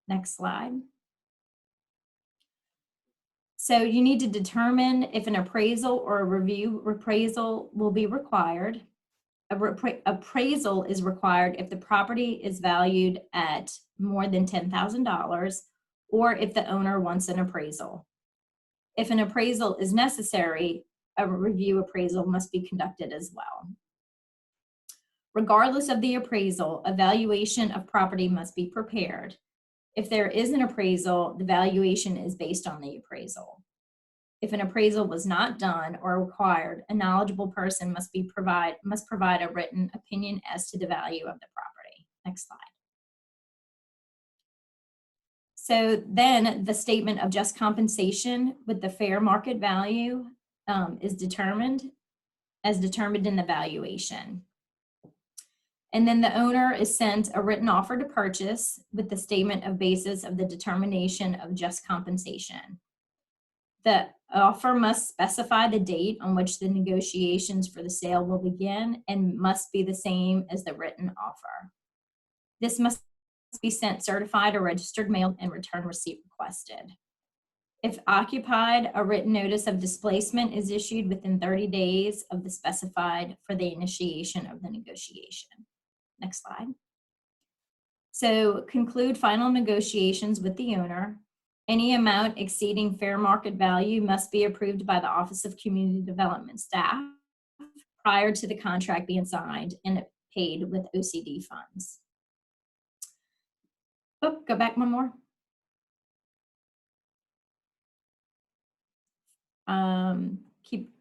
Next slide. So you need to determine if an appraisal or a review appraisal will be required. Appraisal is required if the property is valued at more than $10,000 or if the owner wants an appraisal. If an appraisal is necessary, a review appraisal must be conducted as well. Regardless of the appraisal, a valuation of property must be prepared. If there is an appraisal, the valuation is based on the appraisal. If an appraisal was not done or required, a knowledgeable person must provide a written opinion as to the value of the property. Next slide. So then the statement of just compensation with the fair market value is determined in the valuation. And then the owner is sent a written offer to purchase with the statement of basis of the determination of just compensation. The offer must specify the date on which the negotiations for the sale will begin and must be the same as the written offer. This must be sent certified or registered mail and return receipt requested. If occupied, a written notice of displacement is issued within 30 days of the specified for the initiation of the negotiation. Next slide. So conclude final negotiations with the owner. Any amount exceeding fair market value must be approved by the Office of Community Development staff prior to the contract being signed and paid with OCD funds. Oh, go back one more. Keep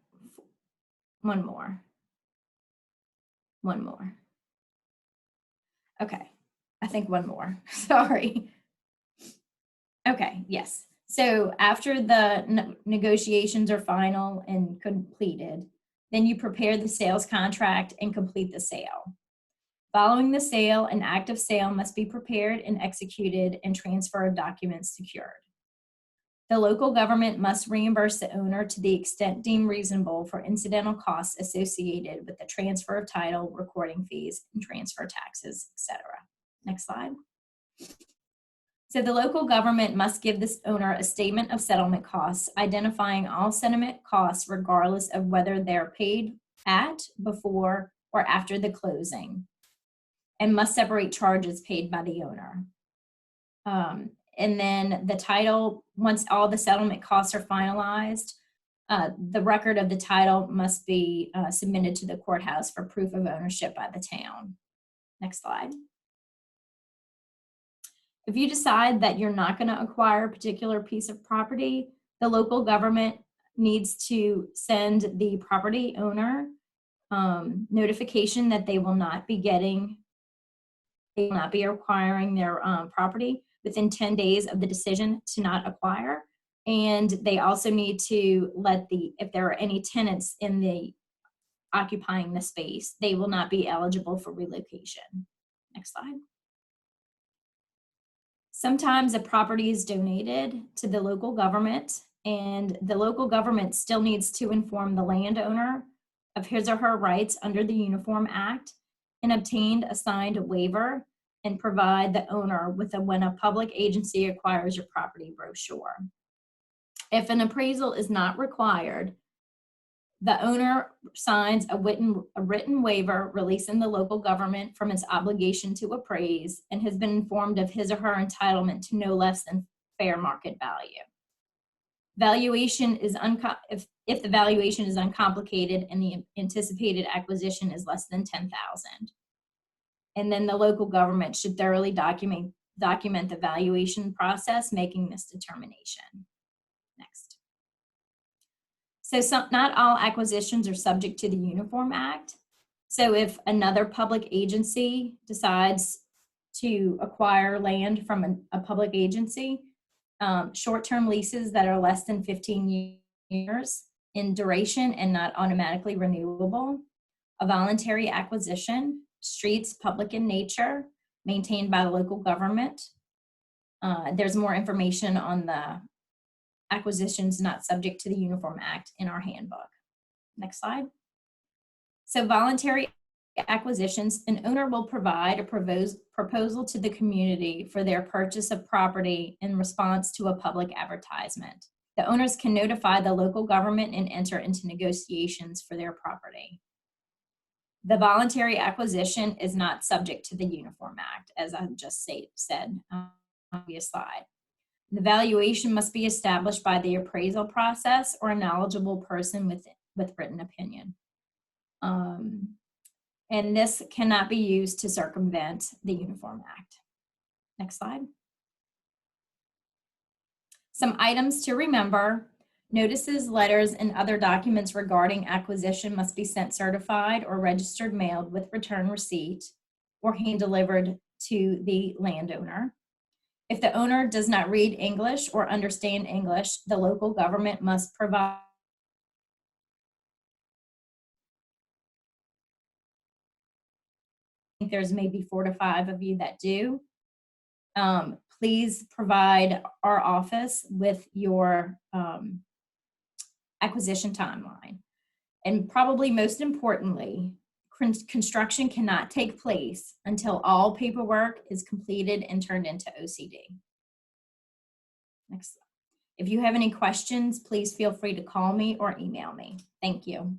one more. One more. Okay, I think one more. Sorry. Okay, yes. So after the negotiations are final and completed, then you prepare the sales contract and complete the sale. Following the sale, an act of sale must be prepared and executed and transfer of documents secured. The local government must reimburse the owner to the extent deemed reasonable for incidental costs associated with the transfer of title, recording fees, and transfer taxes, etc. Next slide. So the local government must give this owner a statement of settlement costs, identifying all settlement costs regardless of whether they're paid at, before, or after the closing, and must separate charges paid by the owner. And then the title, once all the settlement costs are finalized, the record of the title must be submitted to the courthouse for proof of ownership by the town. Next slide. If you decide that you're not going to acquire a particular piece of property, the local government needs to send the property owner notification that they will not be acquiring their property within 10 days of the decision to not acquire. And they also need to let if there are any tenants in the occupying the space, they will not be eligible for relocation. Next slide. Sometimes a property is donated to the local government, and the local government still needs to inform the landowner of his or her rights under the Uniform Act and obtain a signed waiver and provide the owner with when a public agency acquires your property brochure. If an appraisal is not required, the owner signs a written waiver releasing the local government from its obligation to appraise and has been informed of his or her entitlement to no less than fair market value. Valuation is if the valuation is uncomplicated and the anticipated acquisition is less than $10,000. And then the local government should thoroughly document document the valuation process making this determination. Next. So not all acquisitions are subject to the Uniform Act. So if another public agency decides to acquire land from a public agency, short-term leases that are less than 15 years in duration and not automatically renewable, a voluntary acquisition, streets public in nature, maintained by the local government. There's more information on the acquisitions not subject to the Uniform Act in our handbook. Next slide. So voluntary acquisitions, an owner will provide a proposal to the community for their purchase of property in response to a public advertisement. The owners can notify the local government and enter into negotiations for their property. The voluntary acquisition is not subject to the Uniform Act, as I just said on the previous slide. The valuation must be established by the appraisal process or a knowledgeable person with written opinion. And this cannot be used to circumvent the Uniform Act. Next slide. Some items to remember: notices, letters, and other documents regarding acquisition must be sent certified or registered mailed with return receipt or hand delivered to the landowner. If the owner does not read English or understand English, the local government must provide there's maybe 4 to 5 of you that do. Please provide our office with your acquisition timeline. And probably most importantly, construction cannot take place until all paperwork is completed and turned into OCD. Next slide. If you have any questions, please feel free to call me or email me. Thank you.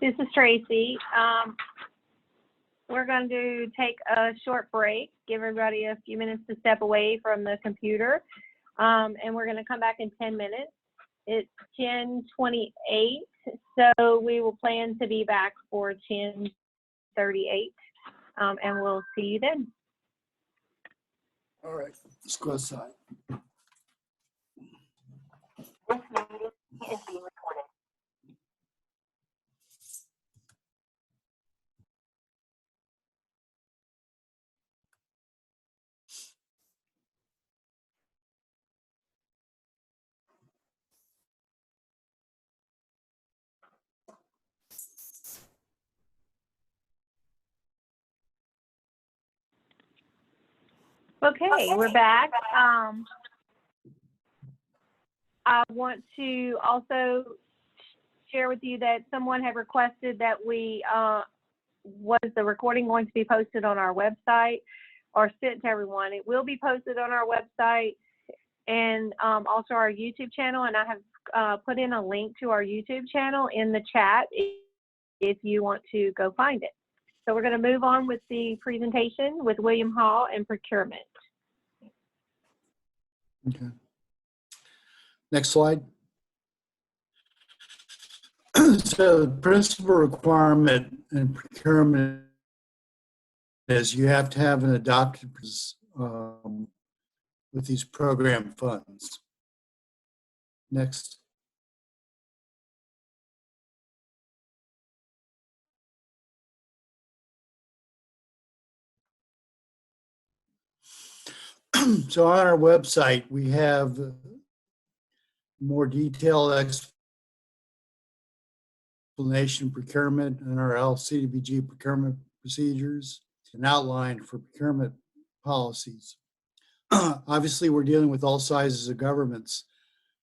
This is Tracy. We're going to take a short break, give everybody a few minutes to step away from the computer, and we're going to come back in 10 minutes. It's 10:28, so we will plan to be back for 10:38, and we'll see you then. All right, let's go outside. This meeting is being recorded. Okay, we're back. I want to also share with you that someone had requested that was the recording going to be posted on our website or sent to everyone. It will be posted on our website and also our YouTube channel, and I have put in a link to our YouTube channel in the chat if you want to go find it. So we're going to move on with the presentation with William Hall and procurement. Okay. Next slide. So the principal requirement in procurement is you have to have an adopted with these program funds. Next. So on our website, we have more detailed explanation procurement and our LCDBG procurement procedures, an outline for procurement policies. Obviously, we're dealing with all sizes of governments,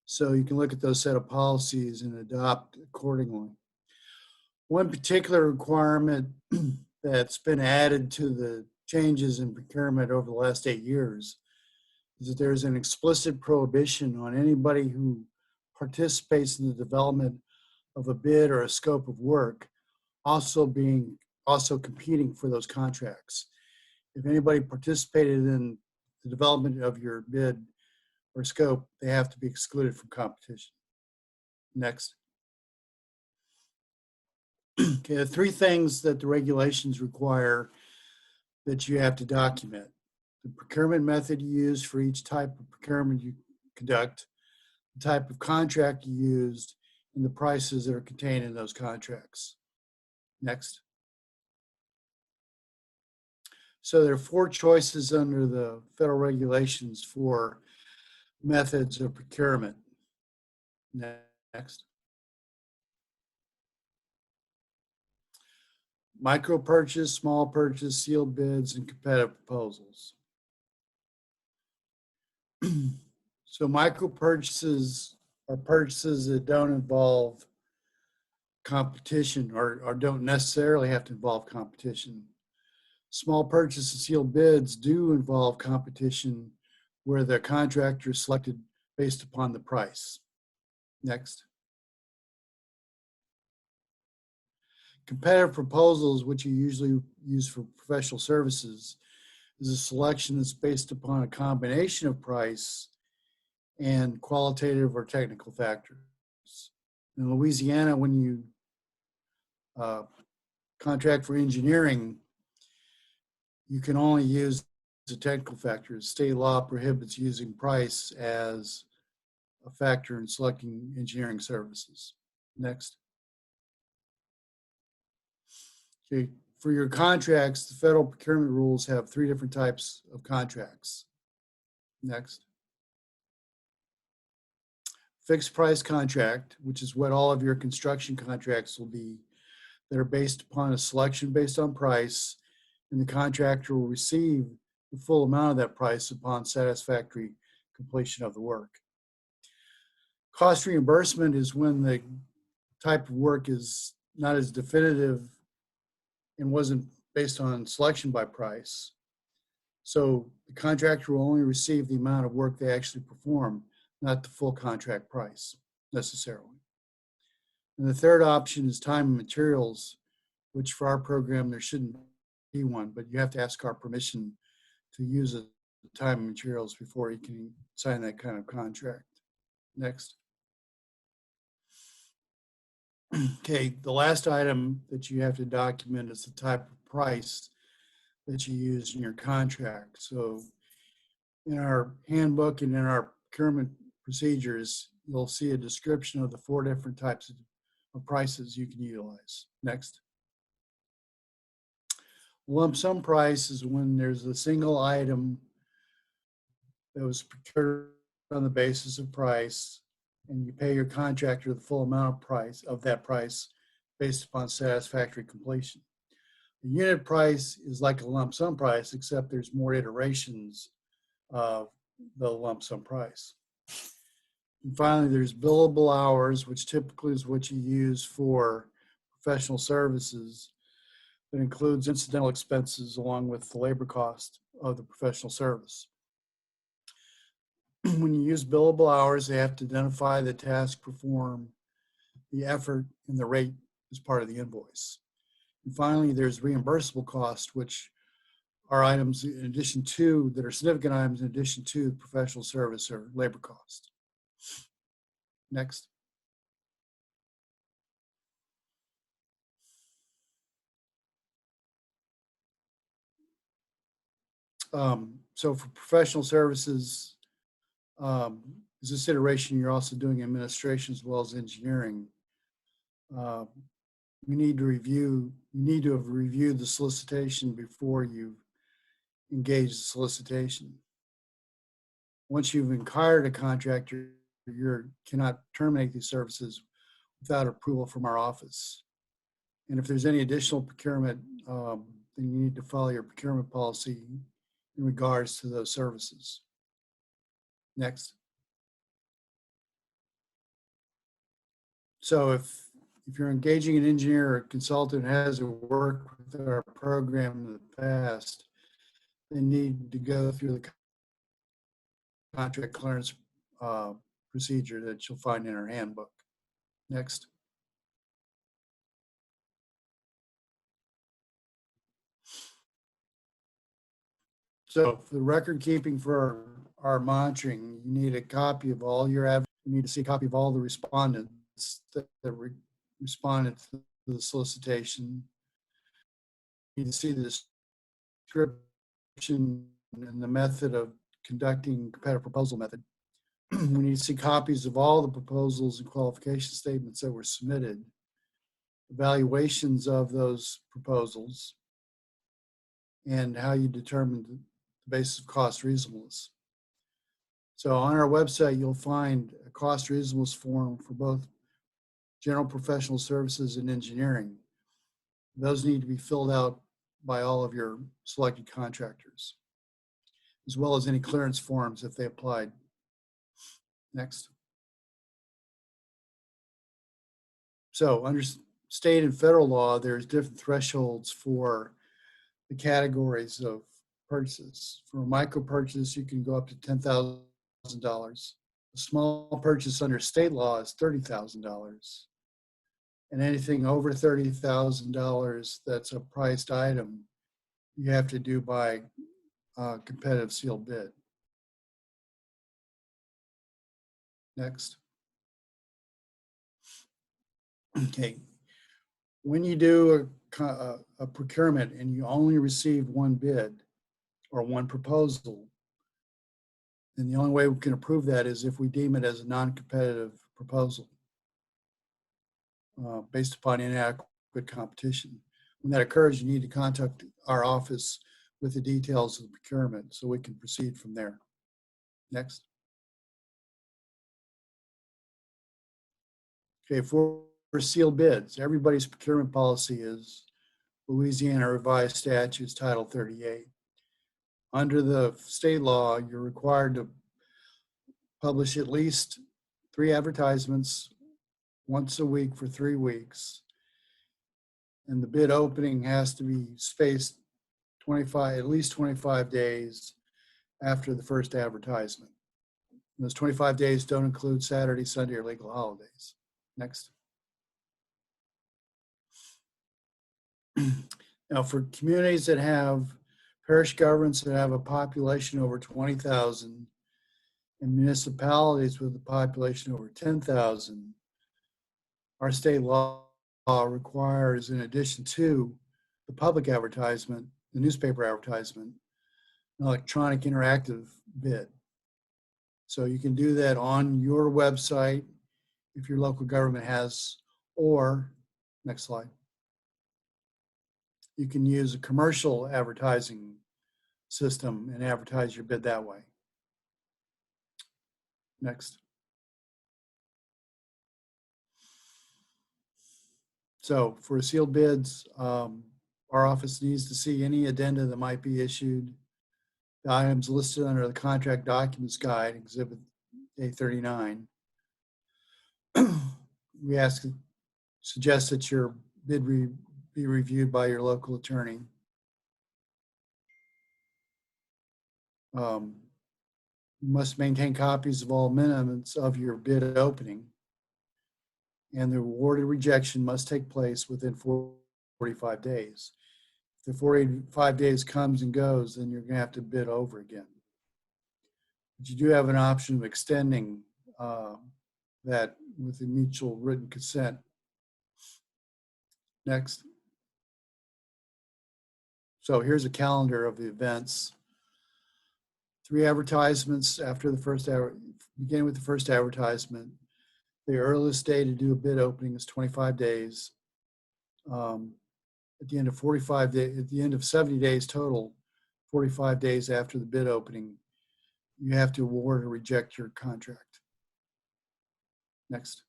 so you can look at those set of policies and adopt accordingly. One particular requirement that's been added to the changes in procurement over the last 8 years is that there's an explicit prohibition on anybody who participates in the development of a bid or a scope of work also competing for those contracts. If anybody participated in the development of your bid or scope, they have to be excluded from competition. Next. Okay, the three things that the regulations require that you have to document: the procurement method you use for each type of procurement you conduct, the type of contract you used, and the prices that are contained in those contracts. Next. So there are four choices under the federal regulations for methods of procurement. Next. Micro purchase, small purchase, sealed bids, and competitive proposals. So micro purchases are purchases that don't involve competition or don't necessarily have to involve competition. Small purchase and sealed bids do involve competition where the contractor is selected based upon the price. Next. Competitive proposals, which you usually use for professional services, is a selection that's based upon a combination of price and qualitative or technical factors. In Louisiana, when you contract for engineering, you can only use the technical factors. State law prohibits using price as a factor in selecting engineering services. Next. Okay. For your contracts, the federal procurement rules have three different types of contracts. Next. Fixed price contract, which is what all of your construction contracts will be, that are based upon a selection based on price, and the contractor will receive the full amount of that price upon satisfactory completion of the work. Cost reimbursement is when the type of work is not as definitive and wasn't based on selection by price. So the contractor will only receive the amount of work they actually perform, not the full contract price necessarily. And the third option is time and materials, which for our program, there shouldn't be one, but you have to ask our permission to use the time and materials before you can sign that kind of contract. Next. Okay, the last item that you have to document is the type of price that you use in your contract. So in our handbook and in our procurement procedures, you'll see a description of the four different types of prices you can utilize. Next. Lump sum price is when there's a single item that was procured on the basis of price, and you pay your contractor the full amount of that price based upon satisfactory completion. The unit price is like a lump sum price, except there's more iterations of the lump sum price. And finally, there's billable hours, which typically is what you use for professional services. That includes incidental expenses along with the labor cost of the professional service. When you use billable hours, they have to identify the task performed, the effort, and the rate as part of the invoice. And finally, there's reimbursable costs, which are items in addition to, that are significant items in addition to professional service or labor cost. Next. So for professional services, as this iteration, you're also doing administration as well as engineering. You need to have reviewed the solicitation before you engage the solicitation. Once you've hired a contractor, you cannot terminate these services without approval from our office. And if there's any additional procurement, then you need to follow your procurement policy in regards to those services. Next. So if you're engaging an engineer or consultant who has worked with our program in the past, they need to go through the contract clearance procedure that you'll find in our handbook. Next. So for the record keeping for our monitoring, you need a copy of all your, you need to see a copy of all the respondents that responded to the solicitation. You can see the description and the method of conducting competitive proposal method. We need to see copies of all the proposals and qualification statements that were submitted, evaluations of those proposals, and how you determine the basis of cost reasonableness. So on our website, you'll find a cost reasonableness form for both general professional services and engineering. Those need to be filled out by all of your selected contractors, as well as any clearance forms if they applied. Next. So under state and federal law, there's different thresholds for the categories of purchases. For a micro purchase, you can go up to $10,000. A small purchase under state law is $30,000. And anything over $30,000 that's a priced item, you have to do by competitive sealed bid. Next. Okay. When you do a procurement and you only receive one bid or one proposal, then the only way we can approve that is if we deem it as a non-competitive proposal based upon inadequate competition. When that occurs, you need to contact our office with the details of the procurement so we can proceed from there. Next. Okay, for sealed bids, everybody's procurement policy is Louisiana Revised Statutes Title 38. Under the state law, you're required to publish at least 3 advertisements once a week for 3 weeks. And the bid opening has to be spaced at least 25 days after the first advertisement. And those 25 days don't include Saturday, Sunday, or legal holidays. Next. Now, for communities that have parish governments that have a population over 20,000 and municipalities with a population over 10,000, our state law requires, in addition to the public advertisement, the newspaper advertisement, an electronic interactive bid. So you can do that on your website if your local government has, or, next slide, you can use a commercial advertising system and advertise your bid that way. Next. So for sealed bids, our office needs to see any addenda that might be issued. The items listed under the contract documents guide, Exhibit A39. We suggest that your bid be reviewed by your local attorney. You must maintain copies of all minimums of your bid opening, and the awarded rejection must take place within 45 days. If the 45 days comes and goes, then you're going to have to bid over again. But you do have an option of extending that with a mutual written consent. Next. So here's a calendar of the events. 3 advertisements after the first beginning with the first advertisement. The earliest day to do a bid opening is 25 days. At the end of 45 days, at the end of 70 days total, 45 days after the bid opening, you have to award or reject your contract. Next.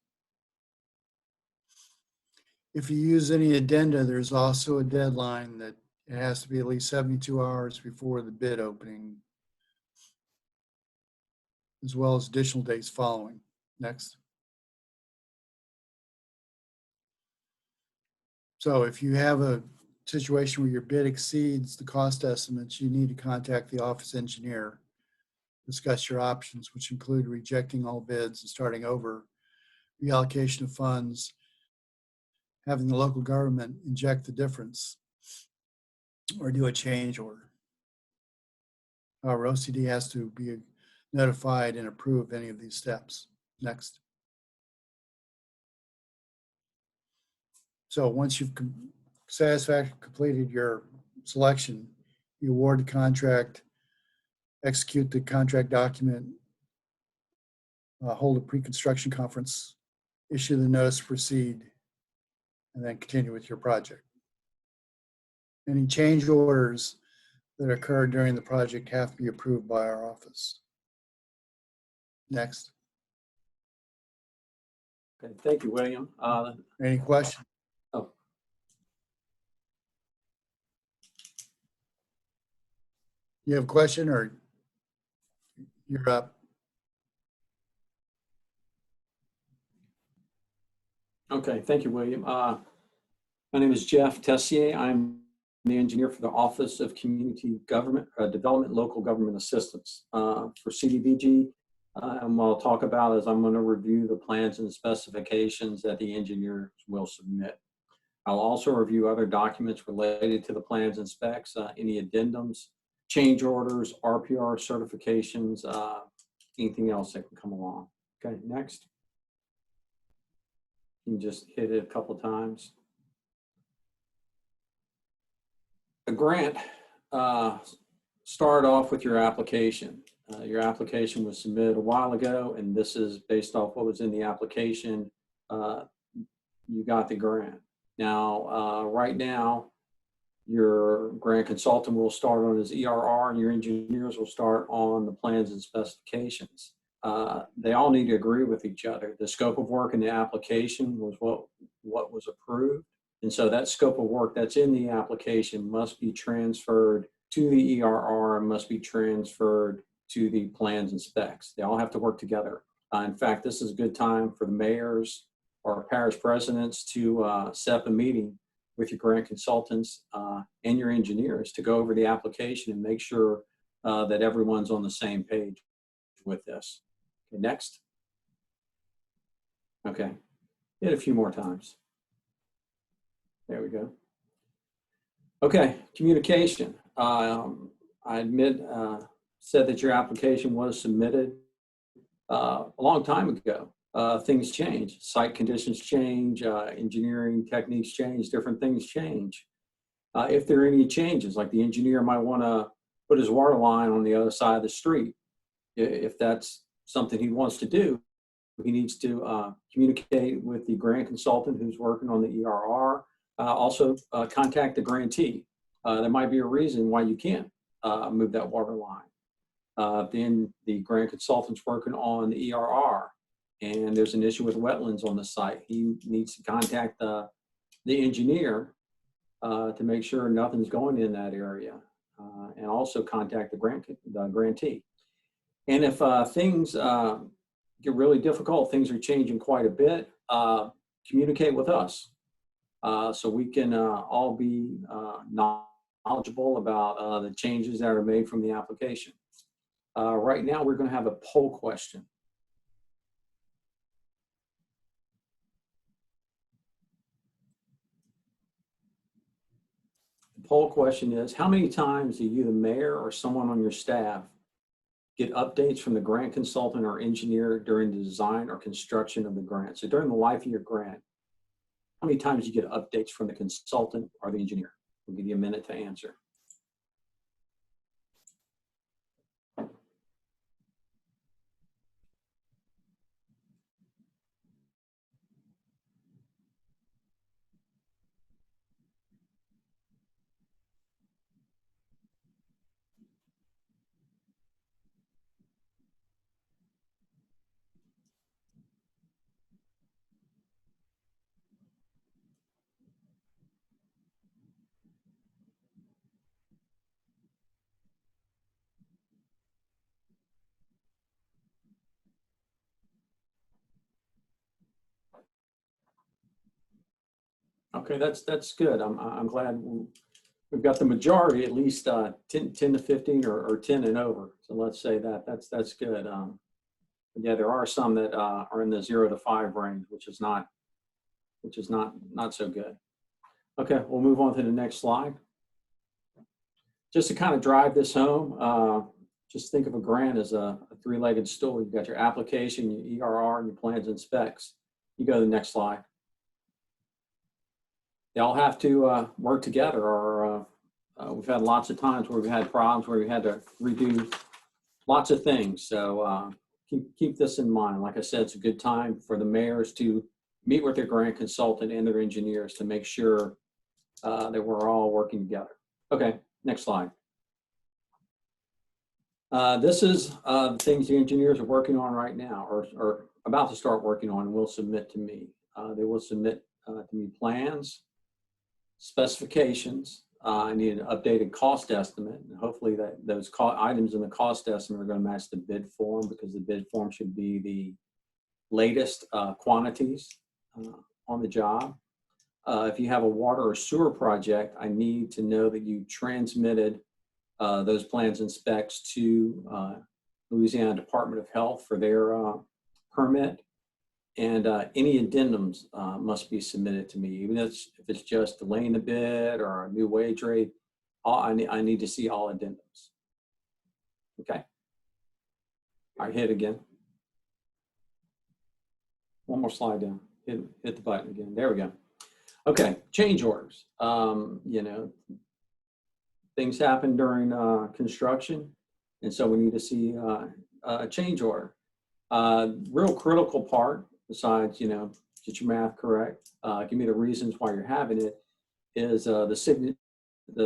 If you use any addenda, there's also a deadline that it has to be at least 72 hours before the bid opening, as well as additional days following. Next. So if you have a situation where your bid exceeds the cost estimates, you need to contact the office engineer, discuss your options, which include rejecting all bids and starting over, reallocation of funds, having the local government inject the difference, or do a change order. However, OCD has to be notified and approve any of these steps. Next. So once you've satisfactorily completed your selection, you award the contract, execute the contract document, hold a pre-construction conference, issue the notice to proceed, and then continue with your project. Any change orders that occur during the project have to be approved by our office. Next. Okay, thank you, William. Any questions? Oh. You have a question or you're up? Okay, thank you, William. My name is Jeff Tessier. I'm the engineer for the Office of Community Government Development, Local Government Assistance for CDBG. And what I'll talk about is I'm going to review the plans and specifications that the engineers will submit. I'll also review other documents related to the plans and specs, any addendums, change orders, RPR certifications, anything else that can come along. Okay, next. You can just hit it a couple of times. A grant, start off with your application. Your application was submitted a while ago, and this is based off what was in the application. You got the grant. Now, right now, your grant consultant will start on his ERR, and your engineers will start on the plans and specifications. They all need to agree with each other. The scope of work in the application was what was approved. And so that scope of work that's in the application must be transferred to the ERR and must be transferred to the plans and specs. They all have to work together. In fact, this is a good time for the mayors or parish presidents to set up a meeting with your grant consultants and your engineers to go over the application and make sure that everyone's on the same page with this. Okay, next. Okay, hit a few more times. There we go. Okay, communication. I said that your application was submitted a long time ago. Things change, site conditions change, engineering techniques change, different things change. If there are any changes, like the engineer might want to put his water line on the other side of the street, if that's something he wants to do, he needs to communicate with the grant consultant who's working on the ERR. Also contact the grantee. There might be a reason why you can't move that water line. Then the grant consultant's working on the ERR, and there's an issue with wetlands on the site. He needs to contact the engineer to make sure nothing's going in that area, and also contact the grantee. And if things get really difficult, things are changing quite a bit, communicate with us so we can all be knowledgeable about the changes that are made from the application. Right now, we're going to have a poll question. The poll question is, how many times do you, the mayor, or someone on your staff get updates from the grant consultant or engineer during the design or construction of the grant? So during the life of your grant, how many times do you get updates from the consultant or the engineer? We'll give you a minute to answer. Okay, that's good. I'm glad we've got the majority, at least 10 to 15 or 10 and over. So let's say that's good. Yeah, there are some that are in the 0 to 5 range, which is not so good. Okay, we'll move on to the next slide. Just to kind of drive this home, just think of a grant as a three-legged stool. You've got your application, your ERR, and your plans and specs. You go to the next slide. they all have to work together, or we've had lots of times where we've had problems where we had to redo lots of things. So keep this in mind. Like I said, it's a good time for the mayors to meet with their grant consultant and their engineers to make sure that we're all working together. Okay, next slide. This is things the engineers are working on right now, or about to start working on, and will submit to me. They will submit to me plans, specifications. I need an updated cost estimate, and hopefully that those items in the cost estimate are going to match the bid form, because the bid form should be the latest quantities on the job. If you have a water or sewer project, I need to know that you transmitted those plans and specs to Louisiana Department of Health for their permit. And any addendums must be submitted to me, even if it's just delaying the bid or a new wage rate. I need to see all addendums. Okay. All right, hit again. One more slide down. Hit the button again. There we go. Okay, change orders. You know, things happen during construction, and so we need to see a change order. Real critical part, besides, you know, get your math correct, give me the reasons why you're having it, is the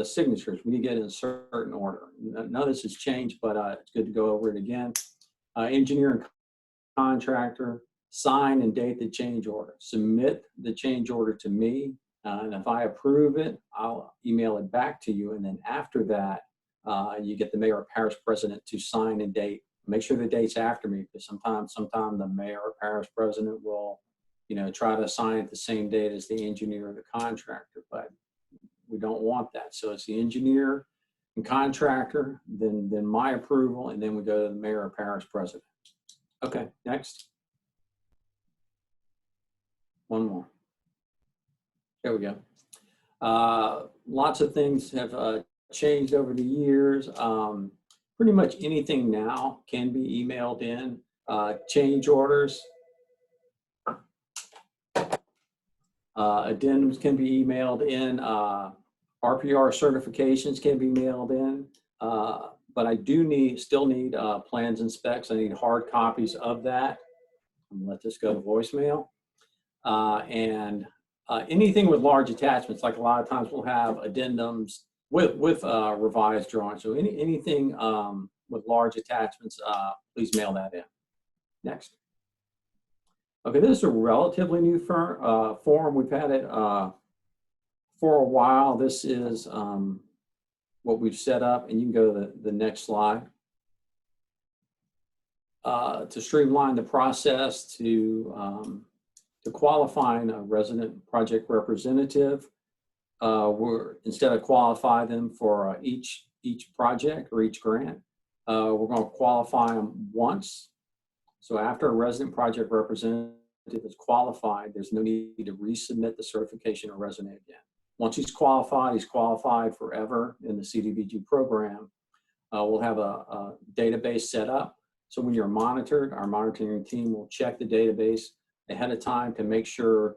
signatures. We need to get in a certain order. None of this has changed, but it's good to go over it again. Engineer and contractor, sign and date the change order. Submit the change order to me, and if I approve it, I'll email it back to you. And then after that, you get the mayor or parish president to sign and date. Make sure the date's after me, because sometimes the mayor or parish president will, you know, try to sign it the same date as the engineer or the contractor, but we don't want that. So it's the engineer and contractor, then my approval, and then we go to the mayor or parish president. Okay, next. One more. There we go. Lots of things have changed over the years. Pretty much anything now can be emailed in. Change orders, addendums can be emailed in. RPR certifications can be mailed in. But I do still need plans and specs. I need hard copies of that. I'm gonna let this go to voicemail. And anything with large attachments, like a lot of times we'll have addendums with revised drawings. So anything with large attachments, please mail that in. Next. Okay, this is a relatively new form. We've had it for a while. This is what we've set up, and you can go to the next slide. To streamline the process to qualifying a resident project representative, instead of qualify them for each project or each grant, we're going to qualify them once. So after a resident project representative is qualified, there's no need to resubmit the certification or resume again. Once he's qualified forever in the CDBG program. We'll have a database set up. So when you're monitored, our monitoring team will check the database ahead of time to make sure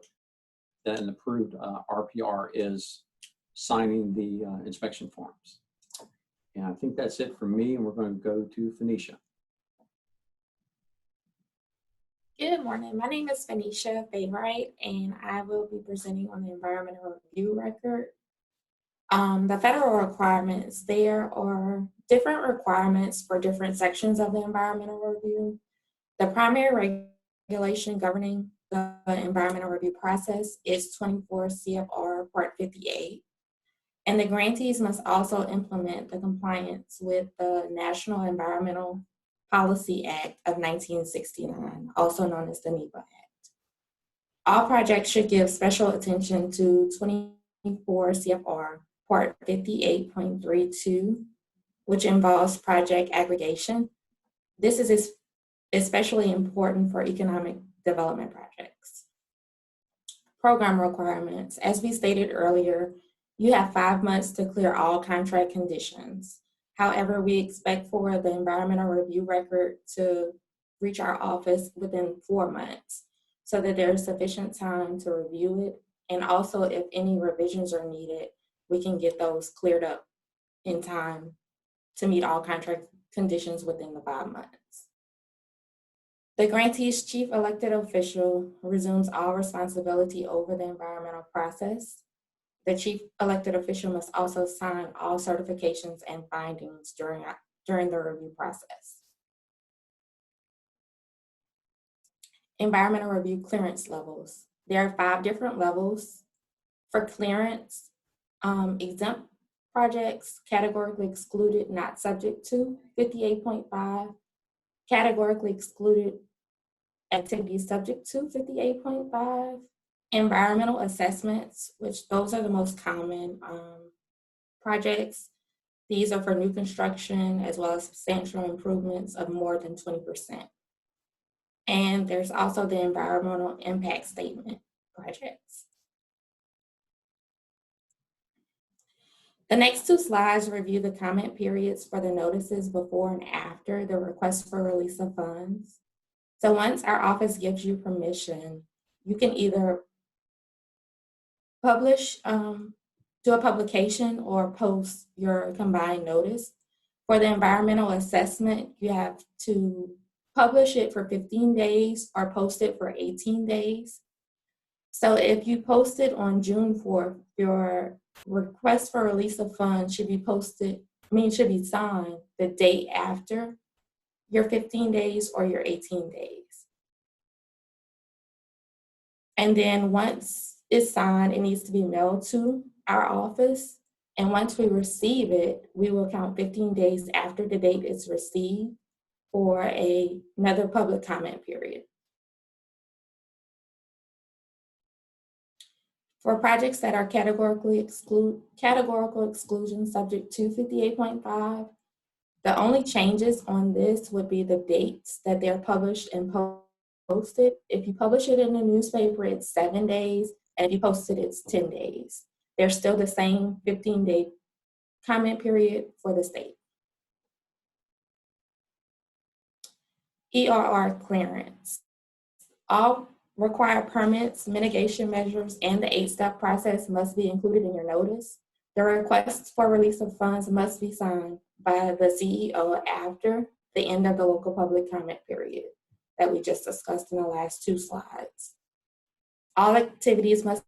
that an approved RPR is signing the inspection forms. And I think that's it for me, and we're going to go to Phoenicia. Good morning. My name is Phoenicia Favorite, and I will be presenting on the environmental review record. The federal requirements, there are different requirements for different sections of the environmental review. The primary regulation governing the environmental review process is 24 CFR Part 58. And the grantees must also implement the compliance with the National Environmental Policy Act of 1969, also known as the NEPA Act. All projects should give special attention to 24 CFR Part 58.32, which involves project aggregation. This is especially important for economic development projects. Program requirements. As we stated earlier, you have 5 months to clear all contract conditions. However, we expect for the environmental review record to reach our office within 4 months so that there's sufficient time to review it And also, if any revisions are needed, we can get those cleared up in time to meet all contract conditions within the 5 months. The grantee's chief elected official resumes all responsibility over the environmental process. The chief elected official must also sign all certifications and findings during the review process. Environmental review clearance levels. There are 5 different levels for clearance. Exempt projects, categorically excluded, not subject to 58.5, categorically excluded activities subject to 58.5, environmental assessments, which those are the most common projects. These are for new construction as well as substantial improvements of more than 20%. And there's also the environmental impact statement projects. The next 2 slides review the comment periods for the notices before and after the request for release of funds. So once our office gives you permission, you can either publish, do a publication or post your combined notice. For the environmental assessment, you have to publish it for 15 days or post it for 18 days. So if you post it on June 4th, your request for release of funds should be should be signed the day after your 15 days or your 18 days. And then once it's signed, it needs to be mailed to our office. And once we receive it, we will count 15 days after the date it's received for another public comment period. For projects that are categorical exclusion subject to 58.5, the only changes on this would be the dates that they're published and posted. If you publish it in the newspaper, it's 7 days, and if you post it, it's 10 days. There's still the same 15-day comment period for the state. ERR clearance. All required permits, mitigation measures, and the 8-step process must be included in your notice. The request for release of funds must be signed by the CEO after the end of the local public comment period that we just discussed in the last 2 slides. All activities must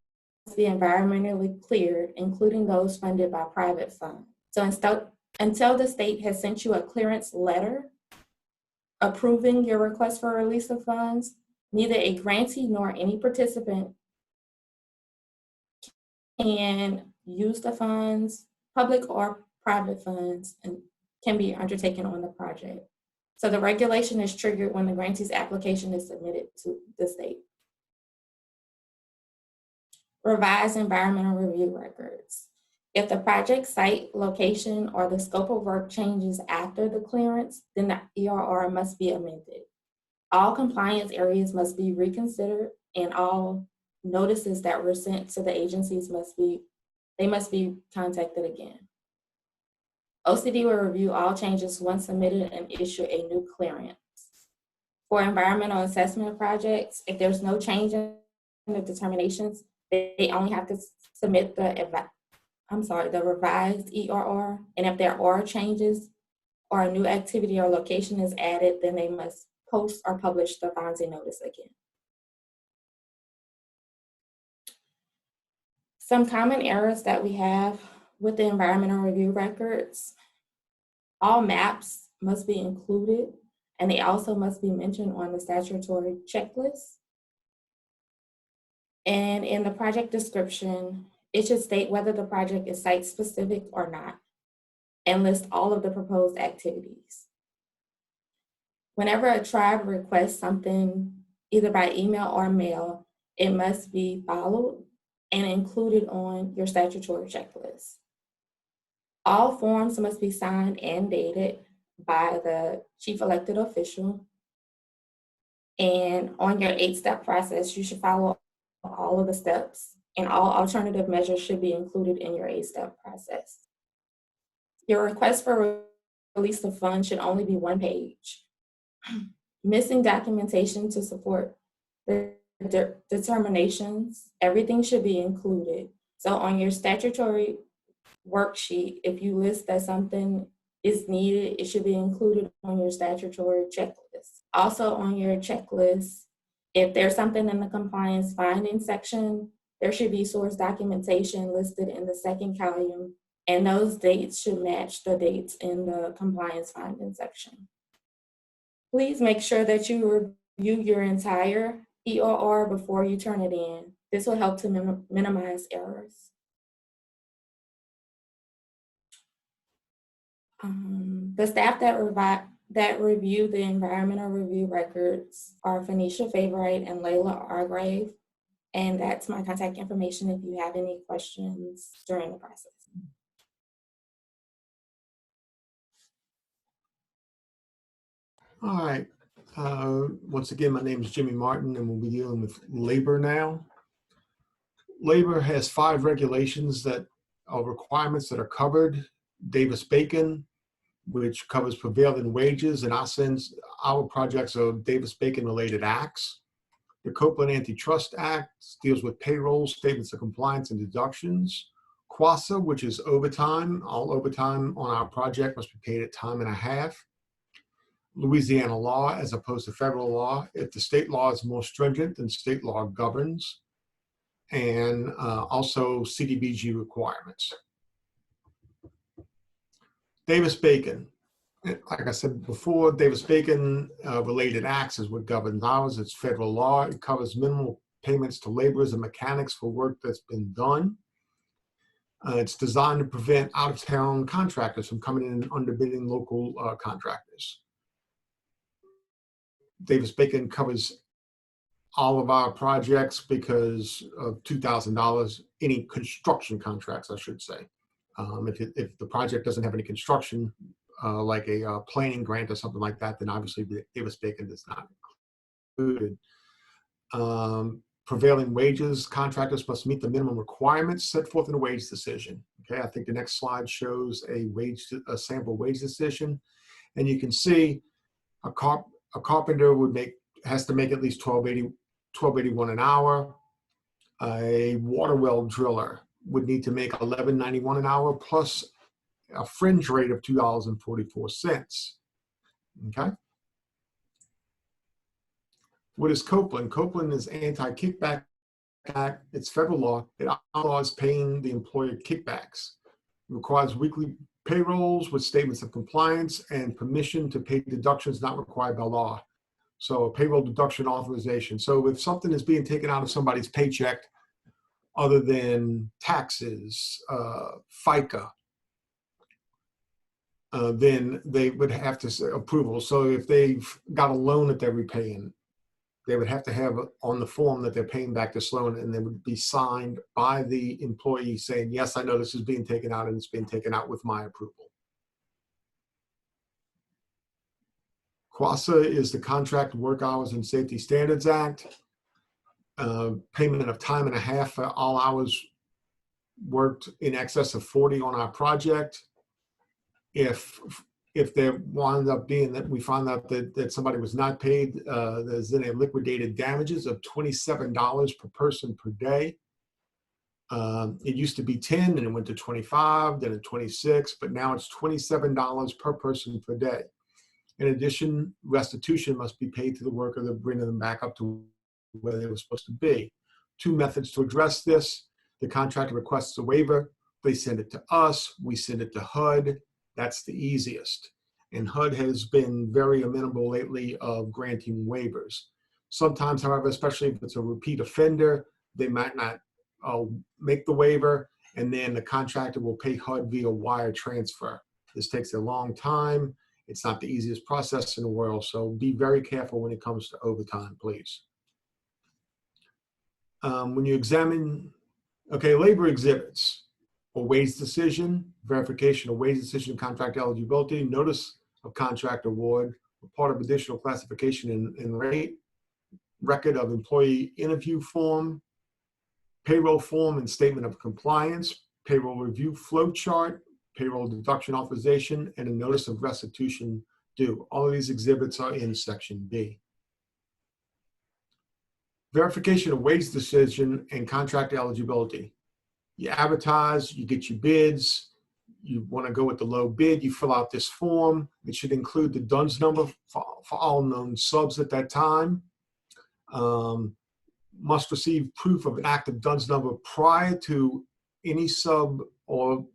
be environmentally cleared, including those funded by private funds. So until the state has sent you a clearance letter approving your request for release of funds, neither a grantee nor any participant can use the funds, public or private funds, and can be undertaken on the project. So the regulation is triggered when the grantee's application is submitted to the state. Revised environmental review records. If the project site, location, or the scope of work changes after the clearance, then the ERR must be amended. All compliance areas must be reconsidered, and all notices that were sent to the agencies must be contacted again. OCD will review all changes once submitted and issue a new clearance. For environmental assessment projects, if there's no change in the determinations, they only have to submit the revised ERR. And if there are changes or a new activity or location is added, then they must post or publish the FONSI notice again. Some common errors that we have with the environmental review records: all maps must be included, and they also must be mentioned on the statutory checklist. And in the project description, it should state whether the project is site-specific or not, and list all of the proposed activities. Whenever a tribe requests something, either by email or mail, it must be followed and included on your statutory checklist. All forms must be signed and dated by the chief elected official. And on your 8-step process, you should follow all of the steps, and all alternative measures should be included in your 8-step process. Your request for release of funds should only be 1 page. Missing documentation to support the determinations, everything should be included. So on your statutory worksheet, if you list that something is needed, it should be included on your statutory checklist. Also on your checklist, if there's something in the compliance finding section, there should be source documentation listed in the second column, and those dates should match the dates in the compliance finding section. Please make sure that you review your entire EOR before you turn it in. This will help to minimize errors. The staff that review the environmental review records are Phoenicia Favorite and Layla Argrave. And that's my contact information if you have any questions during the process. All right. Once again, my name is Jimmy Martin, and we'll be dealing with labor now. Labor has 5 regulations that are requirements that are covered. Davis-Bacon, which covers prevailing wages, and our projects are Davis-Bacon related acts. The Copeland Antitrust Act deals with payroll, statements of compliance, and deductions. QASA, which is overtime. All overtime on our project must be paid at time and a half. Louisiana law as opposed to federal law. If the state law is more stringent, then state law governs. And also CDBG requirements. Davis-Bacon. Like I said before, Davis-Bacon related acts is what governs ours. It's federal law. It covers minimal payments to laborers and mechanics for work that's been done. It's designed to prevent out-of-town contractors from coming in and underbidding local contractors. Davis-Bacon covers all of our projects because of $2,000, any construction contracts, I should say. If the project doesn't have any construction, like a planning grant or something like that, then obviously Davis-Bacon is not included. Prevailing wages, contractors must meet the minimum requirements set forth in a wage decision. Okay, I think the next slide shows a sample wage decision, and you can see a carpenter has to make at least $12.81 an hour. A water well driller would need to make $11.91 an hour plus a fringe rate of $2.44. Okay. What is Copeland? Copeland is anti-kickback act. It's federal law. It outlaws paying the employer kickbacks. It requires weekly payrolls with statements of compliance and permission to pay deductions not required by law. So a payroll deduction authorization. So if something is being taken out of somebody's paycheck other than taxes, FICA, then they would have to say approval. So if they've got a loan that they're repaying, they would have to have on the form that they're paying back this loan, and they would be signed by the employee saying, yes, I know this is being taken out and it's being taken out with my approval. QASA is the Contract Work Hours and Safety Standards Act. Payment of time and a half for all hours worked in excess of 40 on our project. If there winds up being that we find out that somebody was not paid, there's then a liquidated damages of $27 per person per day. It used to be 10 and it went to 25, then at 26, but now it's $27 per person per day. In addition, restitution must be paid to the worker to bring them back up to where they were supposed to be. 2 methods to address this. The contractor requests a waiver. They send it to us. We send it to HUD. That's the easiest. And HUD has been very amenable lately of granting waivers. Sometimes, however, especially if it's a repeat offender, they might not make the waiver, and then the contractor will pay HUD via wire transfer. This takes a long time. It's not the easiest process in the world, so be very careful when it comes to overtime, please. When you examine, labor exhibits, a wage decision, verification of wage decision, contract eligibility, notice of contract award, report of additional classification and rate, record of employee interview form, payroll form and statement of compliance, payroll review flow chart, payroll deduction authorization, and a notice of restitution due. All of these exhibits are in section B. Verification of wage decision and contract eligibility. You advertise, you get your bids, you want to go with the low bid, you fill out this form. It should include the DUNS number for all known subs at that time. Must receive proof of an active DUNS number prior to any sub or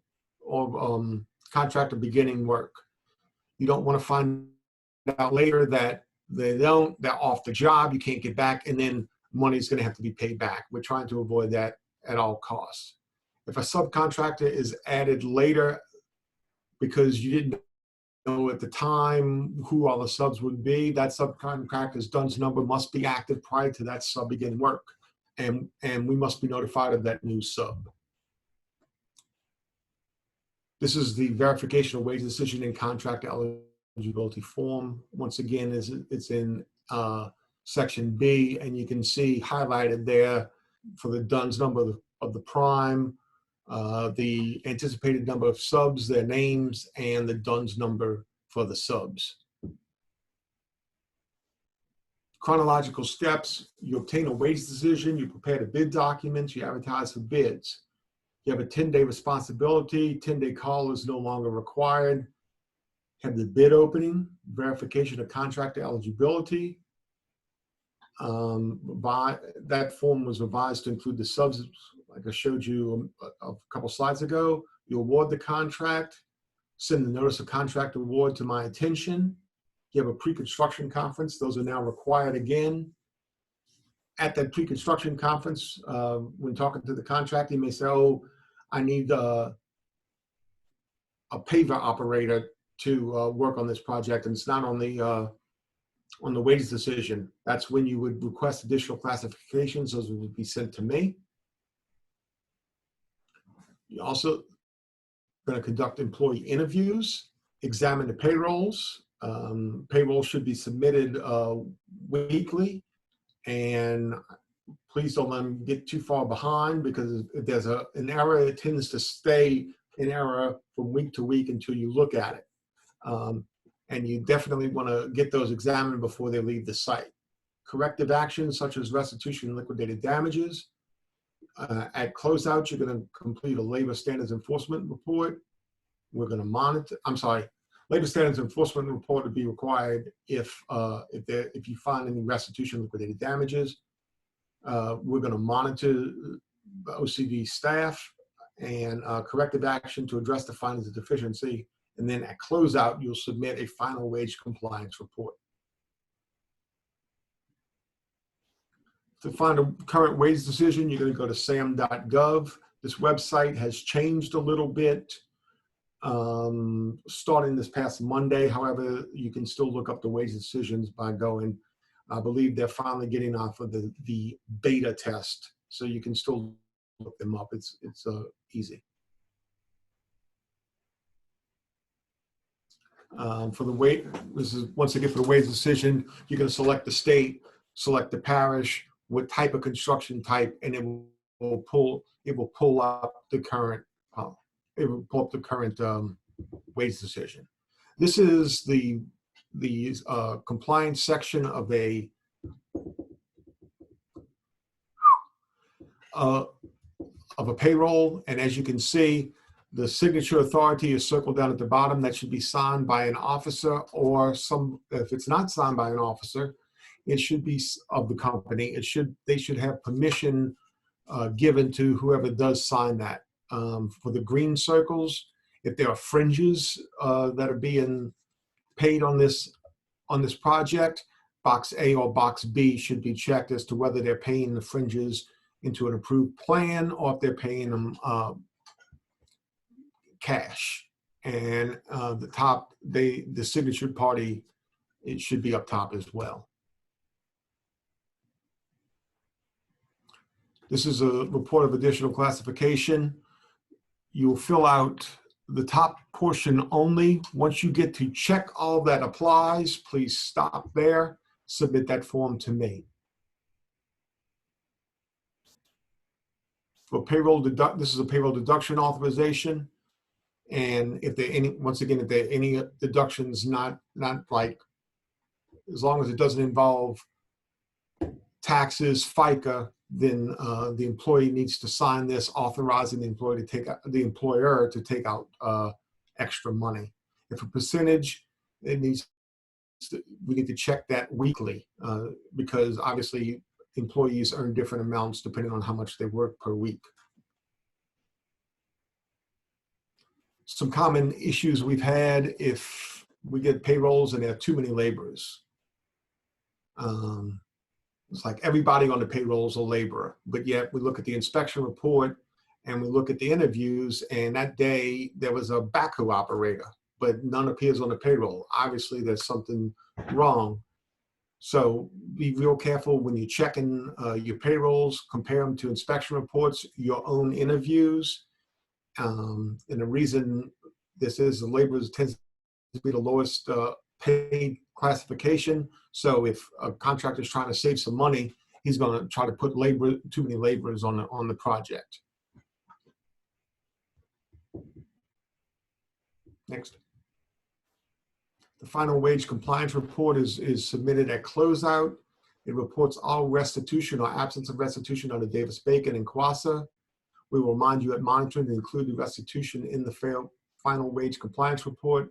contractor beginning work. You don't want to find out later that they're off the job, you can't get back, and then money's going to have to be paid back. We're trying to avoid that at all costs. If a subcontractor is added later because you didn't know at the time who all the subs would be, that subcontractor's DUNS number must be active prior to that sub beginning work. And we must be notified of that new sub. This is the verification of wage decision and contract eligibility form. Once again, it's in section B, and you can see highlighted there for the DUNS number of the prime, the anticipated number of subs, their names, and the DUNS number for the subs. Chronological steps: you obtain a wage decision, you prepare the bid documents, you advertise for bids. You have a 10-day responsibility, 10-day call is no longer required. Have the bid opening, verification of contractor eligibility. That form was revised to include the subs, like I showed you a couple slides ago. You award the contract, send the notice of contract award to my attention. You have a pre-construction conference. Those are now required again. At that pre-construction conference, when talking to the contractor, you may say, oh, I need a paver operator to work on this project, and it's not on the wage decision. That's when you would request additional classifications. Those would be sent to me. You also going to conduct employee interviews, examine the payrolls. Payroll should be submitted weekly, and please don't let them get too far behind, because if there's an error, it tends to stay an error from week to week until you look at it. And you definitely want to get those examined before they leave the site. Corrective actions such as restitution and liquidated damages. At closeout, you're going to complete a labor standards enforcement report. We're going to monitor, labor standards enforcement report would be required if you find any restitution liquidated damages. We're going to monitor the OCD staff and corrective action to address the findings of deficiency. And then at closeout, you'll submit a final wage compliance report. To find a current wage decision, you're going to go to sam.gov. This website has changed a little bit starting this past Monday. However, you can still look up the wage decisions by going. I believe they're finally getting off of the beta test, so you can still look them up. It's easy. For the wage, this is once again for the wage decision, you're going to select the state, select the parish, what type of construction type, and it will pull up the current wage decision. This is the compliance section of a payroll, and as you can see, the signature authority is circled down at the bottom. That should be signed by an officer, or if it's not signed by an officer, it should be of the company. They should have permission given to whoever does sign that. For the green circles, if there are fringes that are being paid on this project, box A or box B should be checked as to whether they're paying the fringes into an approved plan or if they're paying them cash. And the top, the signature party, it should be up top as well. This is a report of additional classification. You'll fill out the top portion only. Once you get to check all that applies, please stop there, submit that form to me. For payroll this is a payroll deduction authorization. And if there if there are any deductions, not like, as long as it doesn't involve taxes, FICA, then the employee needs to sign this authorizing the employer to take out extra money. If a percentage, we need to check that weekly because obviously employees earn different amounts depending on how much they work per week. Some common issues we've had if we get payrolls and there are too many laborers. It's like everybody on the payroll is a laborer, but yet we look at the inspection report and we look at the interviews, and that day there was a backhoe operator, but none appears on the payroll. Obviously there's something wrong. So be real careful when you're checking your payrolls, compare them to inspection reports, your own interviews. And the reason this is the laborers tends to be the lowest paid classification. So if a contractor is trying to save some money, he's going to try to put too many laborers on the project. Next. The final wage compliance report is submitted at closeout. It reports all restitution or absence of restitution under Davis-Bacon and QASA. We will remind you at monitoring to include the restitution in the final wage compliance report,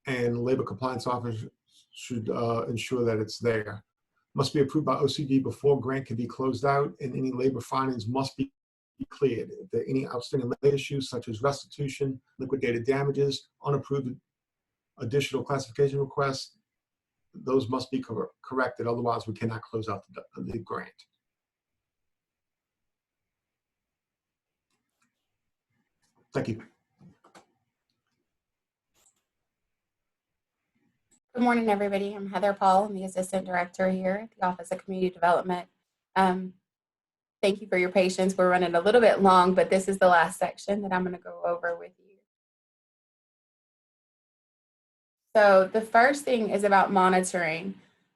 and the labor compliance officer should ensure that it's there. Must be approved by OCD before grant can be closed out, and any labor findings must be cleared. If there are any outstanding issues such as restitution, liquidated damages, unapproved additional classification requests, those must be corrected. Otherwise, we cannot close out the grant. Thank you. Good morning, everybody. I'm Heather Paul. I'm the Assistant Director here at the Office of Community Development. Thank you for your patience. We're running a little bit long, but this is the last section that I'm going to go over with you. So the first thing is about monitoring.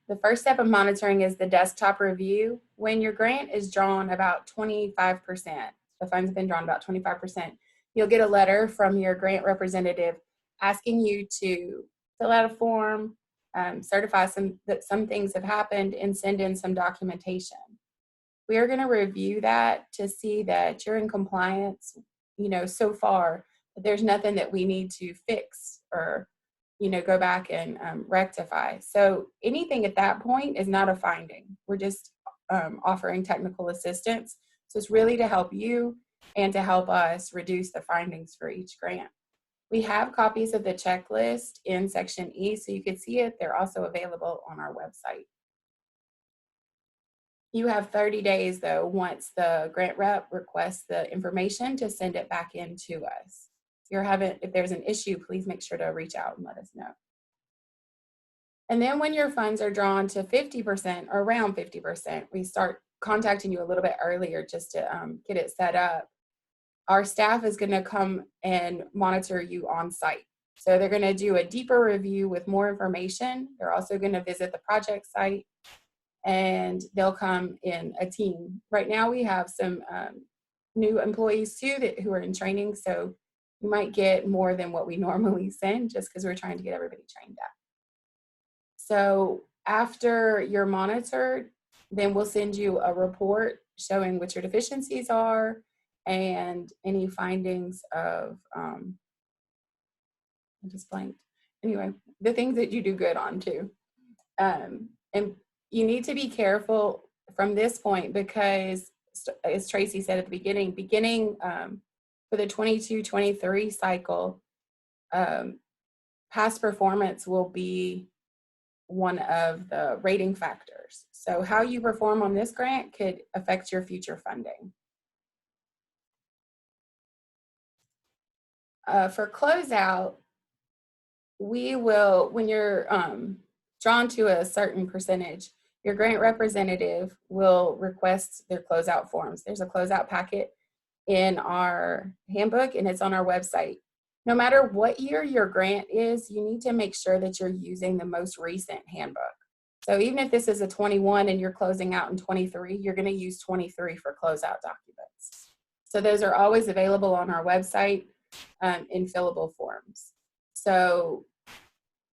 The first step of monitoring is the desktop review. When your grant is drawn about 25%, the funds have been drawn about 25%, you'll get a letter from your grant representative asking you to fill out a form, certify that some things have happened, and send in some documentation. We are going to review that to see that you're in compliance, so far, but there's nothing that we need to fix or, go back and rectify. So anything at that point is not a finding. We're just offering technical assistance. So it's really to help you and to help us reduce the findings for each grant. We have copies of the checklist in section E, so you can see it. They're also available on our website. You have 30 days, though, once the grant rep requests the information to send it back in to us. If there's an issue, please make sure to reach out and let us know. And then when your funds are drawn to 50% or around 50%, we start contacting you a little bit earlier just to get it set up. Our staff is going to come and monitor you on site. So they're going to do a deeper review with more information. They're also going to visit the project site, and they'll come in a team. Right now we have some new employees too who are in training, so you might get more than what we normally send just because we're trying to get everybody trained up. So after you're monitored, then we'll send you a report showing what your deficiencies are and any findings of, I just blanked. Anyway, the things that you do good on too. And you need to be careful from this point because, as Tracy said at the beginning for the 22-23 cycle, past performance will be one of the rating factors. So how you perform on this grant could affect your future funding. For closeout, we will, when you're drawn to a certain percentage, your grant representative will request their closeout forms. There's a closeout packet in our handbook and it's on our website. No matter what year your grant is, you need to make sure that you're using the most recent handbook. So even if this is a 21 and you're closing out in 23, you're going to use 23 for closeout documents. So those are always available on our website in fillable forms. So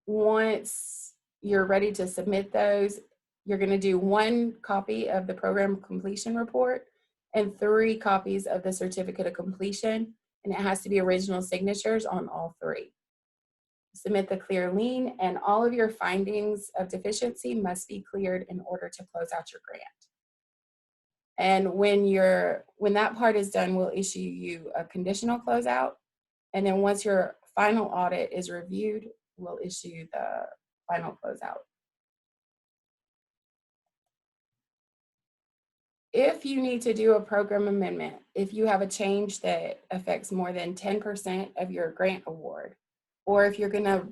once you're ready to submit those, You're going to do 1 copy of the program completion report and 3 copies of the certificate of completion, and it has to be original signatures on all 3. Submit the clear lien, and all of your findings of deficiency must be cleared in order to close out your grant. And when that part is done, we'll issue you a conditional closeout. And then once your final audit is reviewed, we'll issue the final closeout. If you need to do a program amendment, if you have a change that affects more than 10% of your grant award, or if you're going to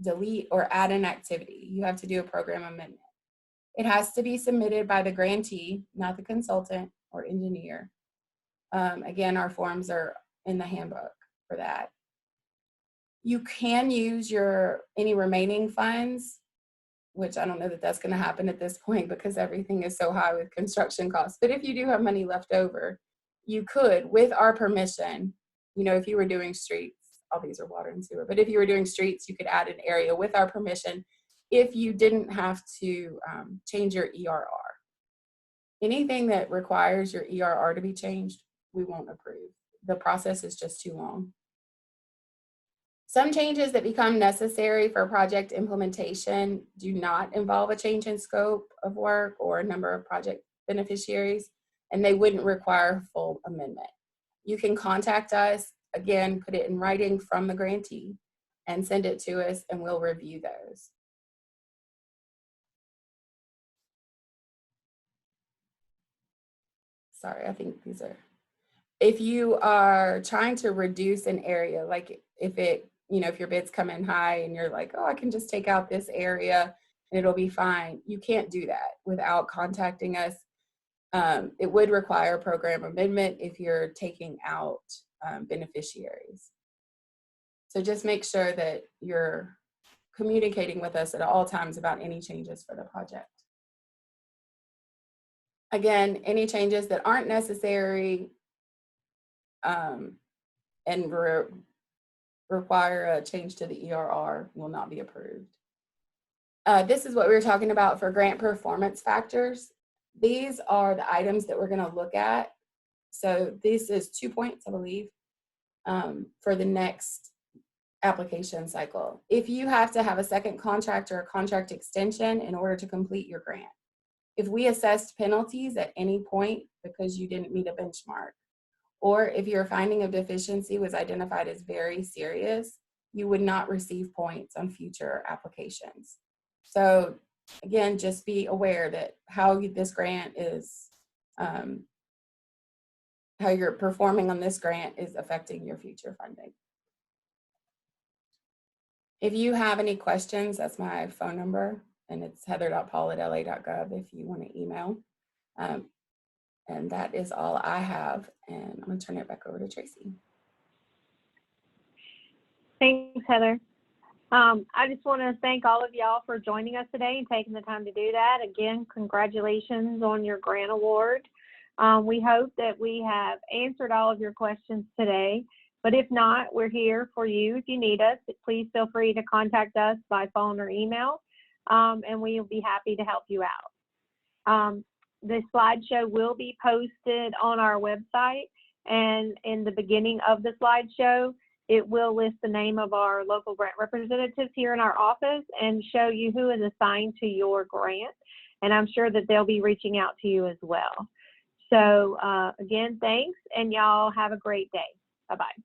delete or add an activity, you have to do a program amendment. It has to be submitted by the grantee, not the consultant or engineer. Again, our forms are in the handbook for that. You can use any remaining funds, which I don't know that that's going to happen at this point because everything is so high with construction costs. But if you do have money left over, you could, with our permission, if you were doing streets, all these are water and sewer, but if you were doing streets, you could add an area with our permission if you didn't have to change your ERR. Anything that requires your ERR to be changed, we won't approve. The process is just too long. Some changes that become necessary for project implementation do not involve a change in scope of work or a number of project beneficiaries, and they wouldn't require full amendment. You can contact us, again, put it in writing from the grantee and send it to us, and we'll review those. Sorry, I think these are, if you are trying to reduce an area, like if your bids come in high and you're like, oh, I can just take out this area and it'll be fine. You can't do that without contacting us. It would require a program amendment if you're taking out beneficiaries. So just make sure that you're communicating with us at all times about any changes for the project. Again, any changes that aren't necessary and require a change to the ERR will not be approved. This is what we were talking about for grant performance factors. These are the items that we're going to look at. So this is 2 points, I believe, for the next application cycle. If you have to have a second contract or a contract extension in order to complete your grant. If we assessed penalties at any point because you didn't meet a benchmark, or if your finding of deficiency was identified as very serious, you would not receive points on future applications. So again, just be aware that how this grant is, how you're performing on this grant is affecting your future funding. If you have any questions, that's my phone number, and it's heather.paul@la.gov if you want to email. And that is all I have, and I'm going to turn it back over to Tracy. Thanks, Heather. I just want to thank all of y'all for joining us today and taking the time to do that. Again, congratulations on your grant award. We hope that we have answered all of your questions today, but if not, we're here for you if you need us. Please feel free to contact us by phone or email, and we will be happy to help you out. The slideshow will be posted on our website, and in the beginning of the slideshow, it will list the name of our local grant representatives here in our office and show you who is assigned to your grant. And I'm sure that they'll be reaching out to you as well. So again, thanks, and y'all have a great day. Bye-bye.